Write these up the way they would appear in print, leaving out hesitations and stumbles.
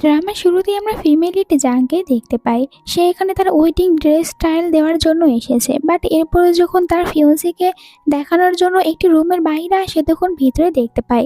ড্রামার শুরুতেই আমরা female lead জাংকে দেখতে পাই। সে এখানে তার ওয়েডিং ড্রেস স্টাইল দেওয়ার জন্য এসেছে, বাট এরপরে যখন তার ফিয়ন্সিকে দেখানোর জন্য একটি রুমের বাইরে আসে তখন ভিতরে দেখতে পাই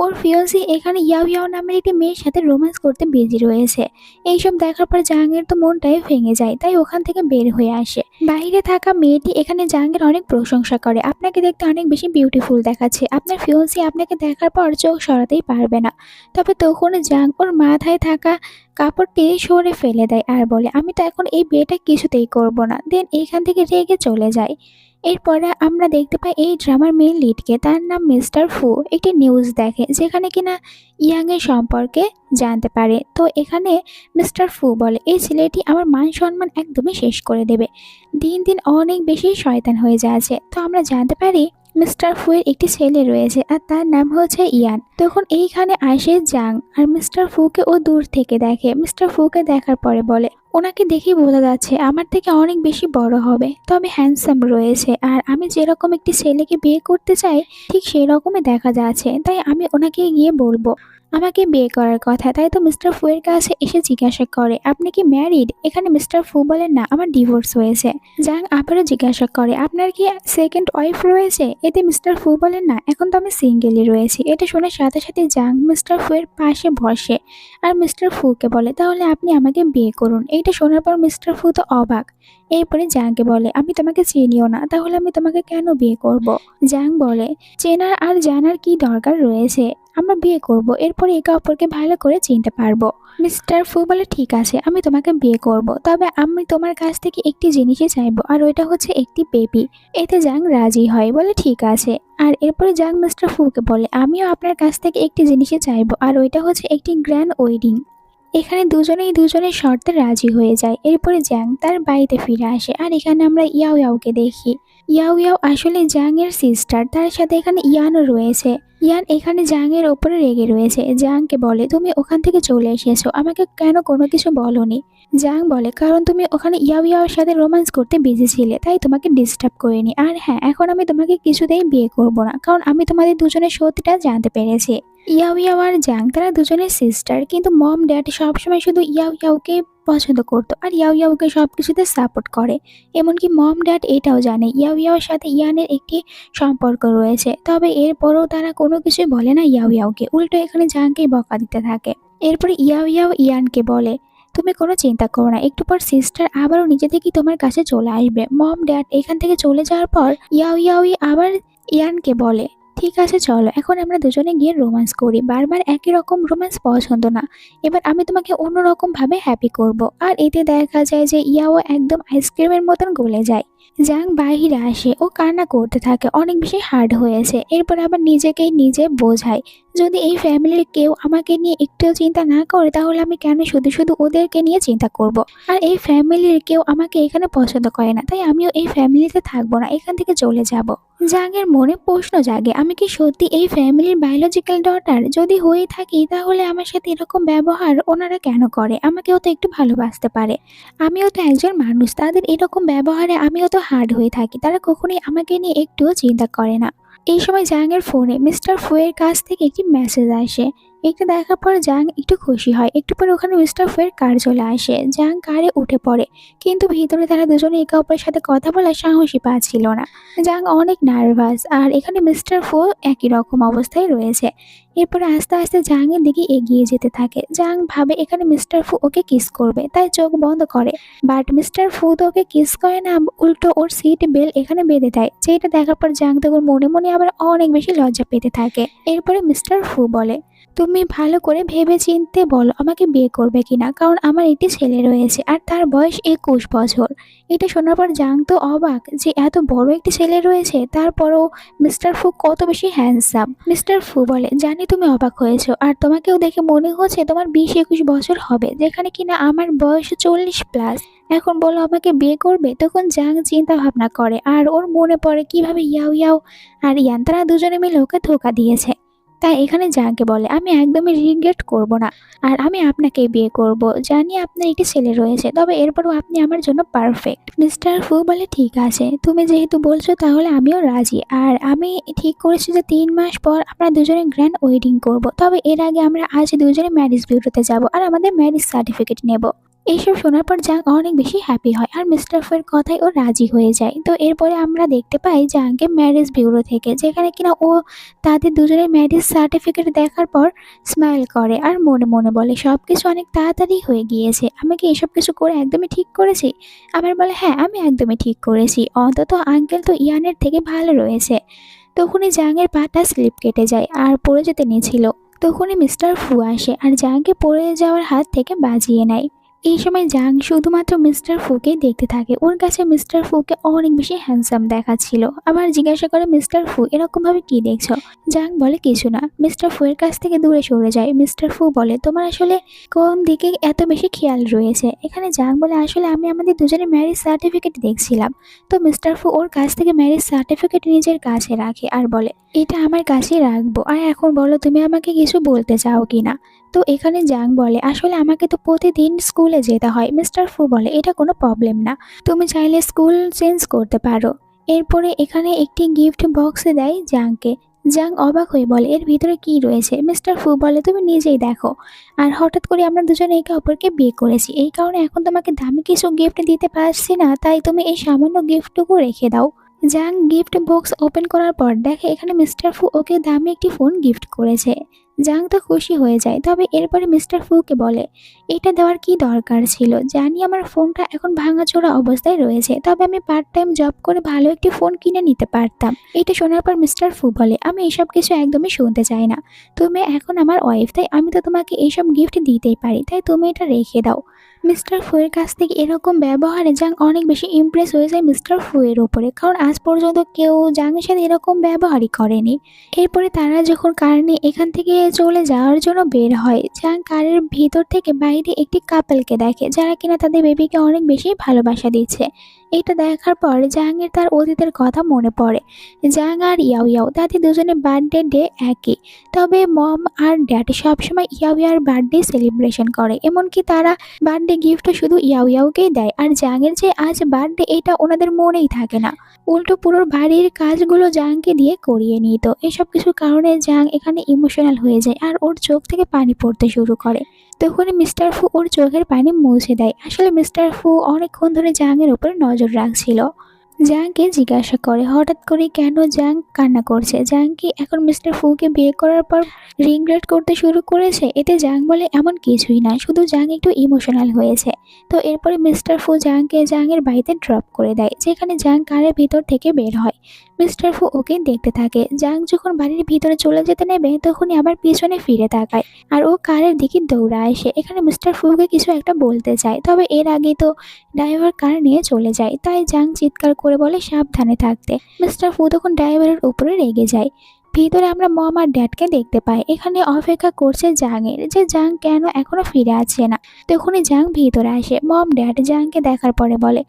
ওর ফিয়ন্সি এখানে ইয়াও ইয়াও নামের একটি মেয়ের সাথে রোম্যান্স করতে বিজি রয়েছে। এইসব দেখার পর জাংয়ের তো মনটাই ভেঙে যায়, তাই ওখান থেকে বের হয়ে আসে। বাইরে থাকা মেয়েটি এখানে জাংয়ের অনেক প্রশংসা করে, আপনাকে দেখতে অনেক বেশি বিউটিফুল দেখাচ্ছে, আপনার ফিয়ন্সি আপনাকে দেখার পর চোখ সরাতেই পারবে না। তবে তখন জাং ওর মাথায় থাকা কাপড়টি সরে ফেলে দেয় আর বলে, আমি তো এখন এই বিয়েটা কিছুতেই করব না। দেন এইখান থেকে রেগে চলে যায়। এরপরে আমরা দেখতে পাই এই ড্রামার মেইন লিডকে, তার নাম মিস্টার ফু, একটি নিউজ দেখে যেখানে কিনা ইয়াং এর সম্পর্কে জানতে পারে। তো এখানে মিস্টার ফু বলে, এই ছেলেটি আমার মান সম্মান একদমই শেষ করে দেবে, দিন দিন অনেক বেশি শয়তান হয়ে যাচ্ছে। তো আমরা জানতে পারি মিস্টার ফু এর একটি ছেলে রয়েছে আর তার নাম হচ্ছে ইয়ান। তখন এইখানে আসে জাং আর মিস্টার ফুকে ও দূর থেকে দেখে। মিস্টার ফুকে দেখার পরে বলে, ওনাকে দেখেই বোঝা যাচ্ছে আমার থেকে অনেক বেশি বড় হবে, তবে হ্যান্ডসাম রয়েছে, আর আমি যেরকম একটি ছেলেকে বিয়ে করতে চাই ঠিক সেই রকমই দেখা যাচ্ছে, তাই আমি ওনাকে গিয়ে বলবো আমাকে বিয়ে করার কথা। তাই তো মিস্টার ফু এর কাছে এসে জিজ্ঞাসা করে, আপনি কি ম্যারিড? এখানে মিস্টার ফু বলেন, না, আমার ডিভোর্স হয়েছে। জাং আবারও জিজ্ঞাসা করে, আপনার কি সেকেন্ড ওয়াইফ রয়েছে? এতে মিস্টার ফু বলেন, না, এখন তো আমি সিঙ্গেলই রয়েছি। এটা শোনার সাথে সাথে জাং মিস্টার ফু এর পাশে বসে আর মিস্টার ফুকে বলে, তাহলে আপনি আমাকে বিয়ে করুন। এইটা শোনার পর মিস্টার ফু তো অবাক। এরপরে জাংকে বলে, আমি তোমাকে চিনিও না, তাহলে আমি তোমাকে কেন বিয়ে করব? জাং বলে, চেনার আর জানার কি দরকার রয়েছে, আমরা বিয়ে করব, এরপরে একে অপরকে ভালো করে চিনতে পারবো। মিস্টার ফু বলে, ঠিক আছে, আমি তোমাকে বিয়ে করব, তবে আমি তোমার কাছ থেকে একটি জিনিসই চাইবো, আর ওইটা হচ্ছে একটি বেবি। এতে জাং রাজি হয়, বলে ঠিক আছে। আর এরপরে জাং মিস্টার ফুকে বলে, আমিও আপনার কাছ থেকে একটি জিনিসই চাইবো, আর ওইটা হচ্ছে একটি গ্র্যান্ড ওয়েডিং। এখানে দুজনেই দুজনের শর্তে রাজি হয়ে যায়। এরপরে জাং তার বাড়িতে ফিরে আসে আর এখানে আমরা ইয়াও ইয়াওকে দেখি। ইয়াও ইয়াও আসলে জাং এর সিস্টার, তার সাথে এখানে ইয়ানও রয়েছে। ইয়ান এখানে জাং এর ওপরে রেগে রয়েছে। জাংকে বলে, তুমি ওখান থেকে চলে এসেছো, আমাকে কেন কোনো কিছু বলনি? জাং বলে, কারণ তুমি ওখানে ইয়াও ইয়াওর সাথে রোম্যান্স করতে বিজি ছিলে, তাই তোমাকে ডিস্টার্ব করিনি। আর হ্যাঁ, এখন আমি তোমাকে কিছুতেই বিয়ে করব না, কারণ আমি তোমাদের দুজনের সত্যিটা জানতে পেরেছি। ইয়াও ইয়াও আর জাং তারা দুজনের সিস্টার, কিন্তু মম ড্যাড সবসময় শুধু ইয়াও ইয়াওকে পছন্দ করতো আর ইয়াও ইয়াওকে সবকিছুতে সাপোর্ট করে। এমনকি মম ড্যাড এটাও জানে ইয়াও ইয়াওর সাথে ইয়ানের একটি সম্পর্ক রয়েছে, তবে এরপরও তারা কোনো কিছুই বলে না ইয়াও ইয়াওকে, উল্টো এখানে জাংকেই বকা দিতে থাকে। এরপরে ইয়াও ইয়াও ইয়ানকে বলে, তুমি কোনো চিন্তা করো না, একটু পর সিস্টার আবারও নিজে থেকেই তোমার কাছে চলে আসবে। মম ড্যাড এখান থেকে চলে যাওয়ার পর ইয়াও ইয়াওই আবার ইয়ানকে বলে, ঠিক আছে চলো, এখন আমরা দুজনে গিয়ে রোম্যান্স করি, বারবার একই রকম রোম্যান্স পছন্দ না, এবার আমি তোমাকে অন্যরকম ভাবে হ্যাপি করব। আর এতে দেখা যায় যে ইয়াও একদম আইসক্রিমের মতন গলে যায়। জাং বাহিরে আসে, ও কান্না করতে থাকে, অনেক বেশি হার্ড হয়েছে। এরপর আবার নিজেকেই নিজে বোঝায়, যদি এই ফ্যামিলির কেউ আমাকে নিয়ে একটুও চিন্তা না করে তাহলে আমি কেন শুধু শুধু ওদেরকে নিয়ে চিন্তা করব। আর এই ফ্যামিলির কেউ আমাকে এখানে পছন্দ করে না, তাই আমিও এই ফ্যামিলিতে থাকবো না, এখান থেকে চলে যাব। জাংয়ের মনে প্রশ্ন জাগে, আমি কি সত্যি এই ফ্যামিলির বায়োলজিক্যাল ডটার? যদি হয়ে থাকি তাহলে আমার সাথে এরকম ব্যবহার ওনারা কেন করে? আমাকেও তো একটু ভালোবাসতে পারে, আমিও তো একজন মানুষ, তাদের এরকম ব্যবহারে আমিও তো হার্ড হয়ে থাকি, তারা কখনোই আমাকে নিয়ে একটুও চিন্তা করে না। এই সময় জাংয়ের ফোনে মিস্টার ফুয়ের কাছ থেকে একটি মেসেজ আসে। এটা দেখার পর জাং একটু খুশি হয়। একটু পরে ওখানে মিস্টার ফুয়ের কার চলে আসে। জাং কারে উঠে পড়ে, কিন্তু ভিতরে তারা দুজনে একে অপরের সাথে কথা বলার সাহসই পাচ্ছিল না। জাং অনেক নার্ভাস, আর এখানে মিস্টার ফু একই রকম অবস্থায় রয়েছে। এরপরে আস্তে আস্তে জাংয়ের দিকে এগিয়ে যেতে থাকে। জাং ভাবে এখানে মিস্টার ফু ওকে কিস করবে, তাই চোখ বন্ধ করে, বাট মিস্টার ফু তো ওকে কিস করে না, উল্টো ওর সিট বেল এখানে বেঁধে দেয়। যেটা দেখার পর জাং তখন মনে মনে আবার অনেক বেশি লজ্জা পেতে থাকে। এরপরে মিস্টার ফু বলে, তুমি ভালো করে ভেবে চিনতে বলো আমাকে বিয়ে করবে কিনা, কারণ আমার একটি ছেলে রয়েছে আর তার বয়স 21 বছর। এটা শোনার পর জাং তো অবাক যে এত বড় একটি ছেলে রয়েছে, তারপরও মিস্টার ফু কত বেশি হ্যান্ডসাম। মিস্টার ফু বলে, জানি তুমি অবাক হয়েছো, আর তোমাকেও দেখে মনে হচ্ছে তোমার 20-21 বছর হবে, যেখানে কিনা আমার বয়স 40+। এখন বলো আমাকে বিয়ে করবে? তখন জাং চিন্তা ভাবনা করে আর ওর মনে পড়ে কিভাবে ইয়াও ইয়াও আর ইয়ান তারা দুজনে মিলে ওকে ধোকা দিয়েছে। তাই এখানে জাংকে বলে, আমি একদমই রিগ্রেট করব না, আর আমি আপনাকেই বিয়ে করব। জানি আপনার একটি ছেলে রয়েছে, তবে এরপরও আপনি আমার জন্য পারফেক্ট। মিস্টার ফু বলে, ঠিক আছে, তুমি যেহেতু বলছো তাহলে আমিও রাজি। আর আমি ঠিক করেছি যে 3 মাস পর আমরা দুজনে গ্র্যান্ড ওয়েডিং করব। তবে এর আগে আমরা আজ দুজনে ম্যারেজ বিউরোতে যাব আর আমাদের ম্যারেজ সার্টিফিকেট নেব। এইসব শোনার পর জাং অনেক বেশি হ্যাপি হয় আর মিস্টার ফুয়ের কথায় ও রাজি হয়ে যায়। তো এরপরে আমরা দেখতে পাই জাংকে ম্যারেজ বিউরো থেকে, যেখানে কিনা ও তাদের দুজনের ম্যারেজ সার্টিফিকেট দেখার পর স্মাইল করে আর মনে মনে বলে, সবকিছু অনেক তাড়াতাড়ি হয়ে গিয়েছে, আমি কি এসব কিছু করে একদমই ঠিক করেছি? আবার বলে, হ্যাঁ আমি একদমই ঠিক করেছি, অন্তত আঙ্কেল তো ইয়ানের থেকে ভালো রয়েছে। তখনই জাংয়ের পাটা স্লিপ কেটে যায় আর পড়ে যেতে নিয়েছিল। তখনই মিস্টার ফু আসে আর জাংকে পড়ে যাওয়ার হাত থেকে বাঁচিয়ে নেয়। এই সময় জাং শুধুমাত্র মিস্টার ফুকেই দেখতে থাকে। ওর কাছে মিস্টার ফুকে অনেক বেশি হ্যান্ডসাম দেখাচ্ছিল। আবার জিজ্ঞাসা করে, মিস্টার ফু এরকম ভাবে কি দেখছো? জাং বলে, কিছু না। মিস্টার ফু এর কাছ থেকে দূরে সরে যায়। মিস্টার ফু বলে, তোমার আসলে কোন দিকে এত বেশি খেয়াল রয়েছে? এখানে জাং বলে, আসলে আমি আমাদের দুজনের ম্যারেজ সার্টিফিকেট দেখছিলাম। তো মিস্টার ফু ওর কাছ থেকে ম্যারেজ সার্টিফিকেট নিজের কাছে রাখে আর বলে, এটা আমার কাছেই রাখবো। আর এখন বলো, তুমি আমাকে কিছু বলতে চাও কিনা? তো এখানে জাং বলে, আসলে আমাকে তো প্রতিদিন স্কুলে যেতে হয়। মিস্টার ফু বলে, এটা কোনো প্রবলেম না, তুমি চাইলে স্কুল চেঞ্জ করতে পারো। এরপরে এখানে একটি গিফট বক্স দেয় জাংকে। জাং অবাক হয়ে বলে, এর ভিতরে কি রয়েছে? মিস্টার ফু বলে, তুমি নিজেই দেখো। আর হঠাৎ করে আমরা দুজনে একে অপরকে বিয়ে করেছি, এই কারণে এখন তোমাকে দামি কিছু গিফট দিতে পারছি না, তাই তুমি এই সামান্য গিফটটুকু রেখে দাও। জাং গিফট বক্স ওপেন করার পর দেখে এখানে মিস্টার ফু ওকে দামি একটি ফোন গিফট করেছে। জাং তো খুশি হয়ে যায়, তবে এরপরে মিস্টার ফুকে বলে, এটা দেওয়ার কি দরকার ছিল? জানি আমার ফোনটা এখন ভাঙাচোরা অবস্থায় রয়েছে, তবে আমি পার্ট টাইম জব করে ভালো একটি ফোন কিনে নিতে পারতাম। এটা শোনার পর মিস্টার ফু বলে, আমি এসব কিছু একদমই শুনতে চাই না, তুমি এখন আমার ওয়াইফ, তাই আমি তো তোমাকে এইসব গিফট দিতেই পারি, তাই তুমি এটা রেখে দাও। মিস্টার ফুয়ের কাছ থেকে এরকম ব্যবহারে জাং অনেক বেশি ইমপ্রেস হয়ে যায় মিস্টার ফুয়ের উপরে, কারণ আজ পর্যন্ত কেউ জাংয়ের সাথে এরকম ব্যবহারই করেনি। এরপরে তারা যখন কার নিয়ে এখান থেকে চলে যাওয়ার জন্য বের হয়, জাং কারের ভিতর থেকে বাইরে একটি কাপলকে দেখে, যারা কিনা তাদের বেবিকে অনেক বেশি ভালোবাসা দিচ্ছে। এটা দেখার পর জাহাঙ্গীর তার অতীতের কথা মনে পড়ে। জাং আর ইয়াও ইয়াও তাদের দুজনের বার্থডে ডে একই, তবে মম আর ড্যাড সবসময় ইয়াও ইয়ার বার্থডে সেলিব্রেশন করে, এমনকি তারা বার্থডে গিফটও শুধু ইয়াও ইয়াওকেই দেয়। আর জাংয়ের যে আজ বার্থডে এটা ওনাদের মনেই থাকে না, উল্টো পুরো বাড়ির কাজগুলো জাংকে দিয়ে করিয়ে নিত। এসব কিছু কারণে জাং এখানে ইমোশনাল হয়ে যায় আর ওর চোখ থেকে পানি পড়তে শুরু করে। তখনই মিস্টার ফু ওর চোখের পানি মুছে দেয়। আসলে মিস্টার ফু অনেকক্ষণ ধরে জাংয়ের উপরে নজর রাখছিল। জাংকে জিজ্ঞাসা করে, হঠাৎ করে কেন জাং কান্না করছে? জাং কি এখন মিস্টার ফুকে বিয়ে করার পর রিগ্রেট করতে শুরু করেছে? এতে জাং বলে, এমন কিছুই না, শুধু জাং একটু ইমোশনাল হয়েছে। তো এরপরে মিস্টার ফু জাংকে জাংয়ের বাড়িতে ড্রপ করে দেয়, যেখানে জাং কারের ভিতর থেকে বের হয়। মিস্টার ফু ওকে দেখতে থাকে। জাং যখন বাড়ির ভিতরে চলে যেতে নেবে তখনই আবার পিছনে ফিরে তাকায় আর ও কারের দিকে দৌড়া আসে। এখানে মিস্টার ফুকে কিছু একটা বলতে চায়, তবে এর আগে তো ড্রাইভার কার নিয়ে চলে যায়, তাই জাং চিৎকার করে বলে সাবধানে থাকতে। মিস্টার ফু তখন ড্রাইভারের উপরে রেগে যায়। ভিতরে আমরা মম আর ড্যাডকে দেখতে পাই, এখানে অপেক্ষা করছে জাংয়ের যে জাং কেন এখনো ফিরে আসছে না। তখনই জাং ভিতরে আসে। মম ড্যাড জাংকে দেখার পরে বলে,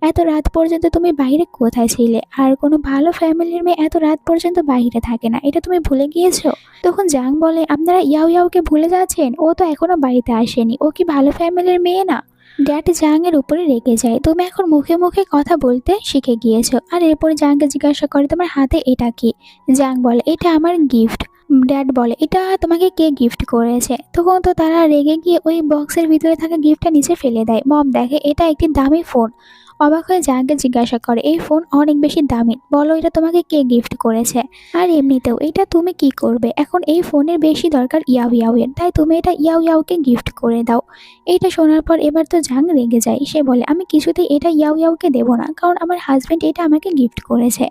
এত রাত পর্যন্ত তুমি বাইরে কোথায় ছিলে? আর কোনো ভালো ফ্যামিলির মেয়ে এত রাত পর্যন্ত বাইরে থাকে না, এটা তুমি ভুলে গিয়েছো? তখন জাং বলে, আপনারা ইয়াও ইয়াওকে ভুলে যাচ্ছেন, ও তো এখনো বাড়িতে আসেনি, ও কি ভালো ফ্যামিলির মেয়ে না? ড্যাড জাংয়ের উপরে রেগে যায়, তুমি এখন মুখে মুখে কথা বলতে শিখে গিয়েছো। আর এরপরে জাংকে জিজ্ঞাসা করে, তোমার হাতে এটা কি? জাং বলে, এটা আমার গিফট। ড্যাড বলে, এটা তোমাকে কে গিফট করেছে? তখন তো তারা রেগে গিয়ে ওই বক্সের ভিতরে থাকা গিফটটা নিচে ফেলে দেয়। মম দেখে এটা একটি দামি ফোন। অবাক হয়ে জাংকে জিজ্ঞাসা করে, এই ফোন অনেক বেশি দামি, বলো এটা তোমাকে কে গিফট করেছে? আর এমনিতেও এটা তুমি কি করবে? এখন এই ফোনের বেশি দরকার ইয়াও ইয়াওয়ের, তাই তুমি এটা ইয়াও ইয়াওকে গিফট করে দাও। এইটা শোনার পর এবার তো জাং রেগে যায়। সে বলে, আমি কিছুতেই এটা ইয়াও ইয়াওকে দেবো না, কারণ আমার হাজব্যান্ড এটা আমাকে গিফট করেছে।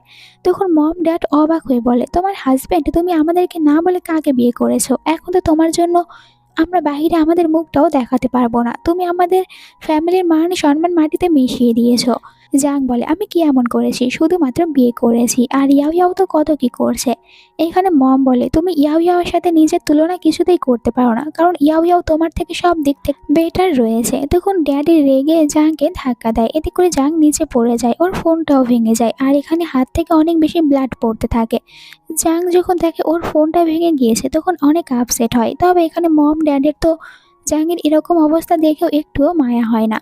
তখন মম ড্যাড অবাক হয়ে বলে, তোমার হাজব্যান্ড? তুমি আমাদেরকে না বলে কাকে বিয়ে করেছো? এখন তো তোমার জন্য আমরা বাহিরে আমাদের মুখটাও দেখাতে পারবো না, তুমি আমাদের ফ্যামিলির মান সম্মান মাটিতে মিশিয়ে দিয়েছো। জাং বলে আমি কি এমন করেছি, শুধুমাত্র বিয়ে করেছি, আর ইয়াও ইয়াও তো কত কি করছে। এখানে মম বলে তুমি ইয়াও ইয়াওর সাথে নিজের তুলনা কিছুতেই করতে পারো না, কারণ ইয়াও ইয়াও তোমার থেকে সব দিক থেকে বেটার রয়েছে। তখন ড্যাডি রেগে জাংকে ধাক্কা দেয়, এতে করে জাং নিচে পড়ে যায়, ওর ফোনটাও ভেঙে যায়, আর এখানে হাত থেকে অনেক বেশি ব্লাড পড়তে থাকে। জাং যখন দেখে ওর ফোনটা ভেঙে গিয়েছে তখন অনেক আপসেট হয়, তবে এখানে মম ড্যাডের তো জাংয়ের এরকম অবস্থা দেখেও একটুও মায়া হয় না।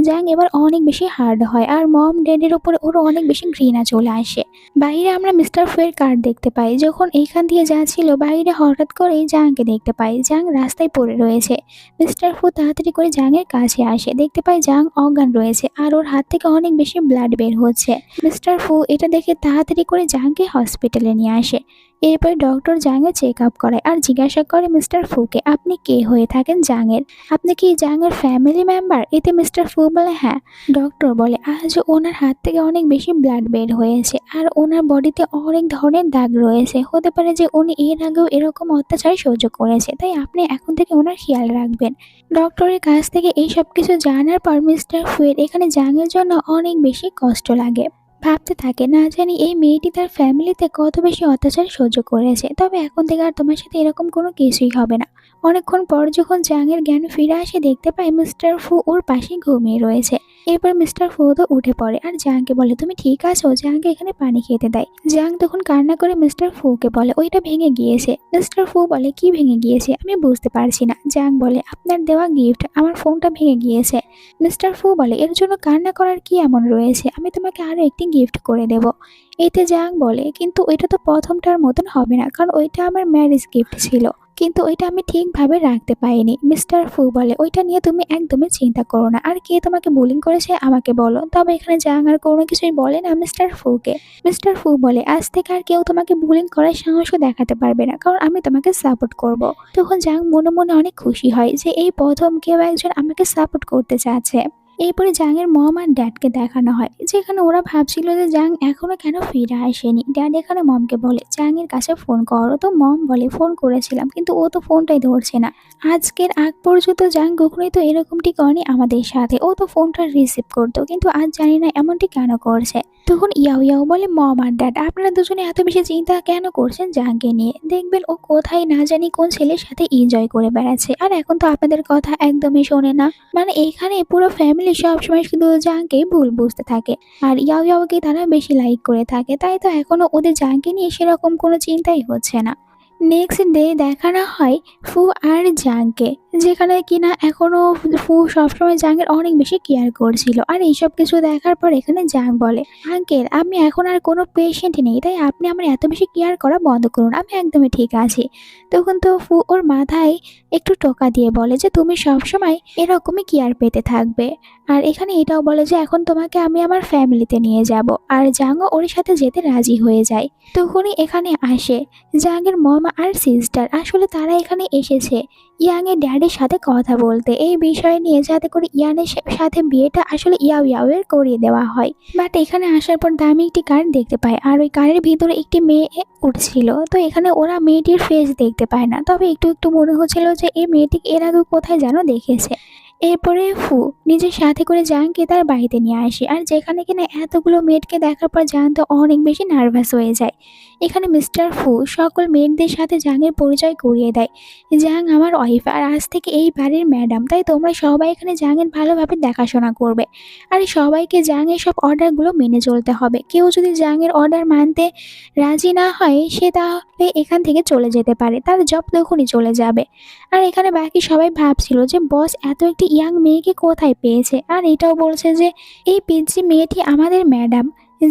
জাং এবার অনেক বেশি হার্ড হয়, আর মম ড্যাডের উপরে ওর অনেক বেশি ঘৃণা চলে আসে। বাইরে আমরা মিস্টার ফুয়ের কার্ড দেখতে পাই, যখন এইখান দিয়ে যাচ্ছিল বাইরে হঠাৎ করেই জাংকে দেখতে পাই, জাং রাস্তায় পড়ে রয়েছে। মিস্টার ফু তাড়াতাড়ি করে জাংয়ের কাছে আসে, দেখতে পায় জাং অজ্ঞান রয়েছে আর ওর হাত থেকে অনেক বেশি ব্লাড বের হচ্ছে। মিস্টার ফু এটা দেখে তাড়াতাড়ি করে জাংকে হসপিটালে নিয়ে আসে। এরপর ডক্টর জাংয়ের চেক আপ করায় আর জিজ্ঞাসা করে মিস্টার ফুকে আপনি কে হয়ে থাকেন জাংয়ের, আপনি কি জাংয়ের ফ্যামিলি মেম্বার? এতে মিস্টার ফু বলে হ্যাঁ। ডক্টর বলে আজ ওনার হাত থেকে অনেক বেশি ব্লাড বের হয়েছে আর ওনার বডিতে অনেক ধরনের দাগ রয়েছে, হতে পারে যে উনি এর আগেও এরকম অত্যাচার সহ্য করেছে, তাই আপনি এখন থেকে ওনার খেয়াল রাখবেন। ডক্টরের কাছ থেকে এই সব কিছু জানার পর মিস্টার ফুয়ের এখানে জাংয়ের জন্য অনেক বেশি কষ্ট লাগে। ভাবতে থাকে না জানি এই মেয়েটি তার ফ্যামিলিতে কত বেশি অত্যাচার সহ্য করেছে, তবে এখন থেকে আর তোমার সাথে এরকম কোনো কিছুই হবে না। অনেকক্ষণ পর যখন জাংয়ের জ্ঞান ফিরে আসে দেখতে পায় মিস্টার ফু ওর পাশে ঘুমিয়ে রয়েছে। এরপর মিস্টার ফু তো উঠে পড়ে আর জাংকে বলে তুমি ঠিক আছো, জাংকে এখানে পানি খেতে দেয়। জাং তখন কান্না করে মিস্টার ফুকে বলে ওইটা ভেঙে গিয়েছে। মিস্টার ফু বলে কি ভেঙে গিয়েছে আমি বুঝতে পারছি না। জাং বলে আপনার দেওয়া গিফট, আমার ফোনটা ভেঙে গিয়েছে। মিস্টার ফু বলে এর জন্য কান্না করার কি এমন রয়েছে, আমি তোমাকে আরো একটি গিফট করে দেব। এতে জাং বলে কিন্তু ওইটা তো প্রথমটার মতন হবে না, কারণ ওইটা আমার ম্যারেজ গিফট ছিল, কিন্তু ওইটা আমি ঠিকভাবে রাখতে পারিনি। মিস্টার ফু বলে ওইটা নিয়ে তুমি একদমই চিন্তা করো না, আর কে তোমাকে বুলিং করেছে আমাকে বলো। তবে এখানে জাং আর কোনো কিছুই বলে না মিস্টার ফুকে। মিস্টার ফু বলে আজ থেকে আর কেউ তোমাকে বুলিং করার সাহসও দেখাতে পারবে না, কারণ আমি তোমাকে সাপোর্ট করব। তখন জাং মনে মনে অনেক খুশি হয় যে এই প্রথম কেউ একজন আমাকে সাপোর্ট করতে চাচ্ছে। এরপরে জাংয়ের মম আর ড্যাডকে দেখানো হয়, যেখানে ওরা ভাবছিল যে জাং এখনো কেন ফিরে আসেনি। ড্যাড এখানে মমকে বলে জাংয়ের কাছে ফোন করো, তো মম বলে ফোন করেছিলাম কিন্তু ও তো ফোনটাই ধরছে না। আজকের আগ পর্যন্ত জাং কখনোই তো এরকমটি করেনি আমাদের সাথে, ও তো ফোনটা রিসিভ করতো, কিন্তু আজ জানি না এমনটি কেন করছে। তখন ইয়াও ইয়াও বলে মম আর ড্যাড আপনারা দুজনে এত বেশি চিন্তা কেন করছেন জাংকে নিয়ে, দেখবেন ও কোথায় না জানি কোন ছেলের সাথে এনজয় করে বেড়াচ্ছে, আর এখন তো আপনাদের কথা একদমই শোনে না। মানে এইখানে পুরো ফ্যামিলি সবসময় শুধু জাংকে ভুল বুঝতে থাকে, আর ইয়াও ইয়াওকে তারা বেশি লাইক করে থাকে, তাই তো এখনো ওদের জাংকে নিয়ে সেরকম কোনো চিন্তাই হচ্ছে না। নেক্সট ডে দেখানো হয় ফু আর জাংকে, যেখানে কিনা এখনো ফু সবসময় জাংয়ের অনেক বেশি কেয়ার করছিল। আর এইসব কিছু দেখার পর এখানে জাং বলে আঙ্কেল আমি এখন আর কোনো পেশেন্ট নেই, তাই আপনি আমার এত বেশি কেয়ার করা বন্ধ করুন, আমি একদমই ঠিক আছি। তখন তো ফু ওর মাথায় একটু টোকা দিয়ে বলে যে তুমি সবসময় এরকমই কেয়ার পেতে থাকবে। আর এখানে এটাও বলে যে এখন তোমাকে আমি আমার ফ্যামিলিতে নিয়ে যাব, আর জাংও ওর সাথে যেতে রাজি হয়ে যায়। তখনই এখানে আসে জাংয়ের মম আর সিস্টার, আসলে তারা এখানে এসেছে ইয়াংয়ের ড্যাডির সাথে কথা বলতে এই বিষয় নিয়ে, যাতে করে ইয়ানের সাথে বিয়েটা আসলে ইয়াও ইয়াও এর করিয়ে দেওয়া হয়। বাট এখানে আসার পর দামি একটি কার দেখতে পায়, আর ওই কারের ভিতরে একটি মেয়ে উঠছিল। তো এখানে ওরা মেয়েটির ফেস দেখতে পায় না, তবে একটু একটু মনে হচ্ছিল যে এই মেয়েটিকে এর আগে কোথায় যেন দেখেছে। এরপরে ফু নিজের সাথে করে জাংকে তার বাড়িতে নিয়ে আসে, আর যেখানে কিনা এতগুলো মেয়েটকে দেখার পর জাং তো অনেক বেশি নার্ভাস হয়ে যায়। এখানে মিস্টার ফু সকল মেয়েদের সাথে জাংয়ের পরিচয় করিয়ে দেয়, জাং আমার ওয়াইফ আর আজ থেকে এই বাড়ির ম্যাডাম, তাই তোমরা সবাই এখানে জাংয়ের ভালোভাবে দেখাশোনা করবে, আর সবাইকে জাংয়ের সব অর্ডারগুলো মেনে চলতে হবে। কেউ যদি জাংয়ের অর্ডার মানতে রাজি না হয় সে তাহলে এখান থেকে চলে যেতে পারে, তার জব তখনই চলে যাবে। আর এখানে বাকি সবাই ভাবছিল যে বস এত একটি ইয়াং মেয়েকে কোথায় পেয়েছে, আর এটাও বলছে যে এই পিচ্চি মেয়েটি আমাদের ম্যাডাম।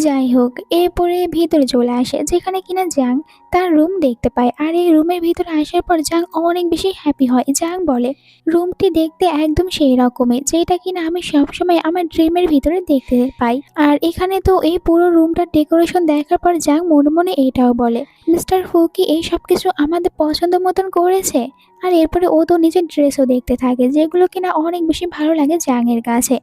যাই হোক এরপরে ভিতরে চলে আসে, যেখানে কিনা জাং তার রুম দেখতে পায়, আর এই রুমের ভিতরে আসার পর জাং অনেক বেশি হ্যাপি হয়। জাং বলে রুমটি দেখতে একদম সেই রকমই যেটা কিনা আমি সবসময় আমার ড্রিমের ভিতরে দেখতে পাই। আর এখানে তো এই পুরো রুমটার ডেকোরেশন দেখার পর জাং মনে মনে এটাও বলে মিস্টার ফু কি এই সব কিছু আমাদের পছন্দ মতন করেছে। আর এরপরে ও তো নিজের ড্রেসও দেখতে থাকে, যেগুলো কিনা অনেক বেশি ভালো লাগে জাংয়ের কাছে।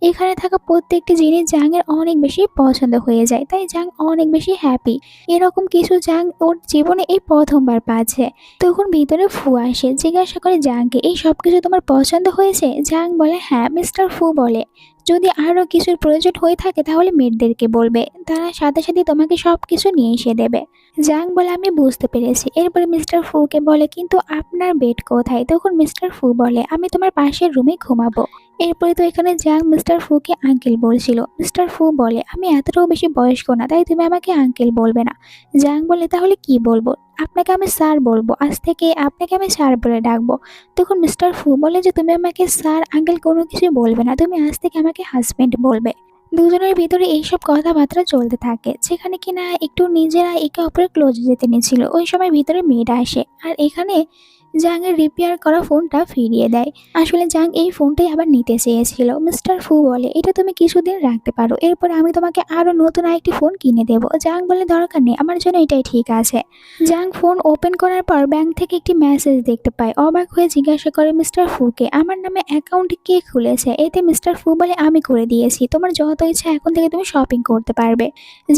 এখানে থাকা প্রত্যেকটি জিনিস জাংয়ের অনেক বেশি পছন্দ হয়ে যায়, তাই জাং অনেক বেশি হ্যাপি। এরকম কিছু জাং ওর জীবনে এই প্রথমবার পাচ্ছে। তখন ভিতরে ফু আসে, জিজ্ঞাসা করে জাংকে এই সব কিছু তোমার পছন্দ হয়েছে। জাং বলে হ্যাঁ। মিস্টার ফু বলে যদি আরও কিছুর প্রয়োজন হয়ে থাকে তাহলে মেয়েদেরকে বলবে, তারা সাথে সাথে তোমাকে সব কিছু নিয়ে এসে দেবে। জাং বলে, আমি বুঝতে পেরেছি। এরপরে মিস্টার ফুকে বলে, কিন্তু আপনার বেড কোথায়? তখন মিস্টার ফু বলে, আমি তোমার পাশের রুমে ঘুমাবো। এরপরে তো এখানে জাং মিস্টার ফুকে আঙ্কেল বলছিল। মিস্টার ফু বলে, আমি এতটাও বেশি বয়স্ক না, তাই তুমি আমাকে আঙ্কেল বলবে না। জাং বলে, তাহলে কি বলবো? আপনাকে আমি স্যার বলবো, আজ থেকে আপনাকে আমি স্যার বলে ডাকবো। তখন মিস্টার ফু বলে যে, তুমি আমাকে স্যার আঙ্কেল কোনো কিছু বলবে না, তুমি আজ থেকে আমাকে হাজবেন্ড বলবে। দুজনের ভিতরে এইসব কথাবার্তা চলতে থাকে, যেখানে কিনা একটু নিজেরা একে অপরের ক্লোজ যেতে নিয়েছিল। ওই সময় ভিতরে মেয়েটা আসে, আর এখানে জাংয়ের রিপেয়ার করা ফোনটা ফিরিয়ে দেয়। আসলে জাং এই ফোনটাই আবার নিতে চেয়েছিল। মিস্টার ফু বলে, এটা তুমি কিছুদিন রাখতে পারো, এরপর আমি তোমাকে আরো নতুন আরেকটি ফোন কিনে দেবো। জাং বলে, দরকার নেই, আমার জন্য এটাই ঠিক আছে। জাং ফোন ওপেন করার পর ব্যাংক থেকে একটি মেসেজ দেখতে পায়। অবাক হয়ে জিজ্ঞাসা করে মিস্টার ফুকে, আমার নামে অ্যাকাউন্ট কে খুলেছে? এতে মিস্টার ফু বলে, আমি করে দিয়েছি, তোমার যত ইচ্ছা এখন থেকে তুমি শপিং করতে পারবে।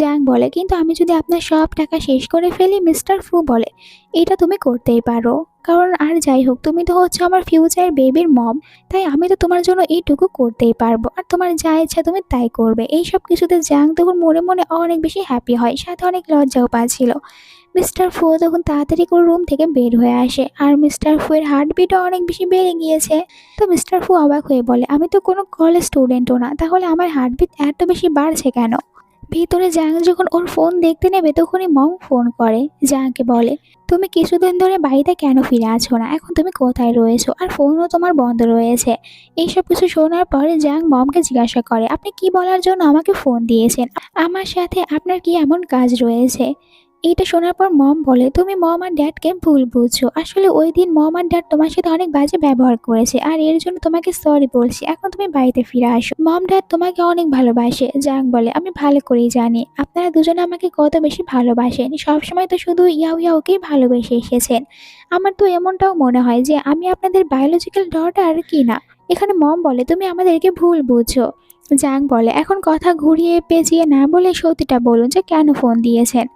জাং বলে, কিন্তু আমি যদি আপনার সব টাকা শেষ করে ফেলি? মিস্টার ফু বলে, এটা তুমি করতেই পারো, কারণ আর যাই হোক তুমি তো হচ্ছে আমার ফিউচার বেবির মম, তাই আমি তো তোমার জন্য এইটুকু করতেই পারবো, আর তোমার যা ইচ্ছা তুমি তাই করবে। এইসব কিছুতে জাং তখন মনে মনে অনেক বেশি হ্যাপি হয়, সাথে অনেক লজ্জাও পাচ্ছিল। মিস্টার ফু তখন তাড়াতাড়ি করে রুম থেকে বের হয়ে আসে, আর মিস্টার ফু এর হার্টবিটও অনেক বেশি বেড়ে গিয়েছে। তো মিস্টার ফু অবাক হয়ে বলে, আমি তো কোনো কলেজ স্টুডেন্টও না, তাহলে আমার হার্টবিট এত বেশি বাড়ছে কেন? ভিতরে জাং যখন ওর ফোন দেখতে নেবে তখনই মম ফোন করে। জাংকে বলে, তুমি কিছুদিন ধরে বাড়িতে কেন ফিরে আসো না? এখন তুমি কোথায় রয়েছো? আর ফোনও তোমার বন্ধ রয়েছে। এইসব কিছু শোনার পরে জাং মমকে জিজ্ঞাসা করে, আপনি কি বলার জন্য আমাকে ফোন দিয়েছেন? আমার সাথে আপনার কি এমন কাজ রয়েছে? এইটা শোনার পর মম বলে, তুমি মম আর ড্যাডকে ভুল বুঝছো। আসলে ওই দিন মম আর ড্যাড তোমার সাথে অনেক বাজে ব্যবহার করেছে, আর এর জন্য তোমাকে সরি বলছি। এখন তুমি বাড়িতে ফিরে আসো, মম ড্যাড তোমাকে অনেক ভালোবাসে। জাং বলে, আমি ভালো করেই জানি আপনারা দুজনে আমাকে কত বেশি ভালোবাসেন, সবসময় তো শুধু ইয়াও ইয়াওকেই ভালোবেসে এসেছেন। আমার তো এমনটাও মনে হয় যে আমি আপনাদের বায়োলজিক্যাল ডটার কি না। এখানে মম বলে, তুমি আমাদেরকে ভুল বুঝছো। জাং বলে, এখন কথা ঘুরিয়ে পেঁচিয়ে না বলে সত্যিটা বলুন যে কেন ফোন দিয়েছেন।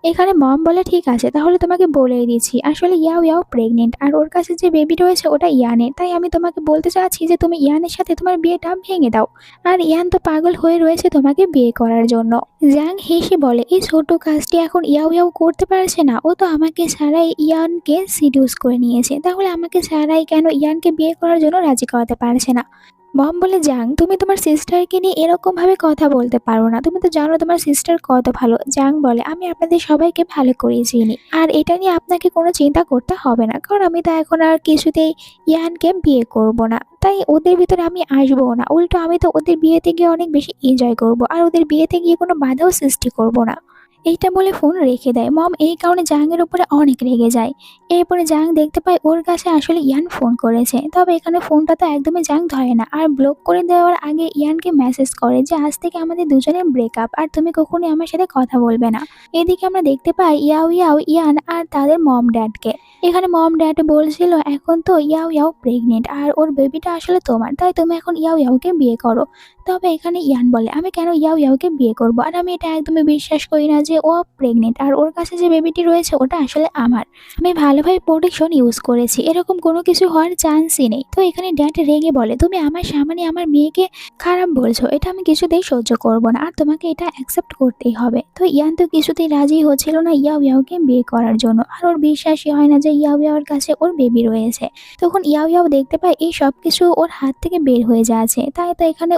এখানে মম বলে, ঠিক আছে, তাহলে তোমাকে বলেই দিচ্ছি। আসলে ইয়াও ইয়াও প্রেগনেন্ট, আর ওর কাছে যে বেবি রয়েছে ওটা ইয়ানের, তাই আমি তোমাকে বলতে চাচ্ছি যে তুমি ইয়ানের সাথে তোমার বিয়েটা ভেঙে দাও। আর ইয়ান তো পাগল হয়ে রয়েছে তোমাকে বিয়ে করার জন্য। জাং হেসে বলে, এই ছোট কাজটি এখন ইয়াও ইয়াও করতে পারছে না? ও তো আমাকে ছাড়াই ইয়ানকে সিডিউস করে নিয়েছে, তাহলে আমাকে ছাড়াই কেন ইয়ানকে বিয়ে করার জন্য রাজি করাতে পারছে না? মম বলে, জাং তুমি তোমার সিস্টারকে নিয়ে এরকম ভাবে কথা বলতে পারো না, তুমি তো জানো তোমার সিস্টার কত ভালো। জাং বলে, আমি আপনাদের সবাইকে ভালো করেই চিনি, আর এটা নিয়ে আপনাকে কোনো চিন্তা করতে হবে না, কারণ আমি তো এখন আর কিছুতেই ইয়ানকে বিয়ে করব না, তাই ওদের ভিতরে আমি আসবো না। উল্টো আমি তো ওদের বিয়েতে গিয়ে অনেক বেশি এনজয় করব, আর ওদের বিয়েতে গিয়ে কোনো বাধাও সৃষ্টি করব না। এইটা বলে ফোন রেখে দেয়। মম এই কারণে জাংয়ের উপরে অনেক রেগে যায়। এরপরে জাং দেখতে পায় ওর কাছে আসলে ইয়ান ফোন করেছে, তবে এখানে ফোনটা তো একদমই জাং ধরে না, আর ব্লক করে দেওয়ার আগে ইয়ানকে মেসেজ করে যে আজ থেকে আমাদের দুজনের ব্রেকআপ, আর তুমি কখনোই আমার সাথে কথা বলবে না। এদিকে আমরা দেখতে পাই ইয়াও ইয়াও, ইয়ান আর তাদের মম ড্যাডকে। এখানে মম ড্যাড বলছিল, এখন তো ইয়াও ইয়াও প্রেগনেন্ট, আর ওর বেবিটা আসলে তোমার, তাই তুমি এখন ইয়াও ইয়াওকে বিয়ে করো। তবে এখানে ইয়ান বলে, আমি কেন ইয়াও ইয়াওকে বিয়ে করব? আর আমি এটা একদমই বিশ্বাস করি না যে ও প্রেগনেন্ট, আর ওর কাছে যে বেবিটি রয়েছে ওটা আসলে আমার। আমি ভালোভাবে প্রোটেকশন ইউজ করেছি, এরকম কোনো কিছু হওয়ার চান্সই নেই। তো এখানে ড্যাড রেগে বলে, তুমি আমার সামনে আমার মেয়েকে খারাপ বলছো, এটা আমি কিছুতেই সহ্য করব না, আর তোমাকে এটা অ্যাকসেপ্ট করতেই হবে। তো ইয়ান তো কিছুতেই রাজি হচ্ছিল না ইয়াও ইয়াওকে বিয়ে করার জন্য, আর ওর বিশ্বাসই হয় না যে ইয়াও ইয়াওর কাছে ওর বেবি রয়েছে। তখন ইয়াও ইয়াও দেখতে পায় এই সব কিছু ওর হাত থেকে বের হয়ে যাচ্ছে, তাই তো এখানে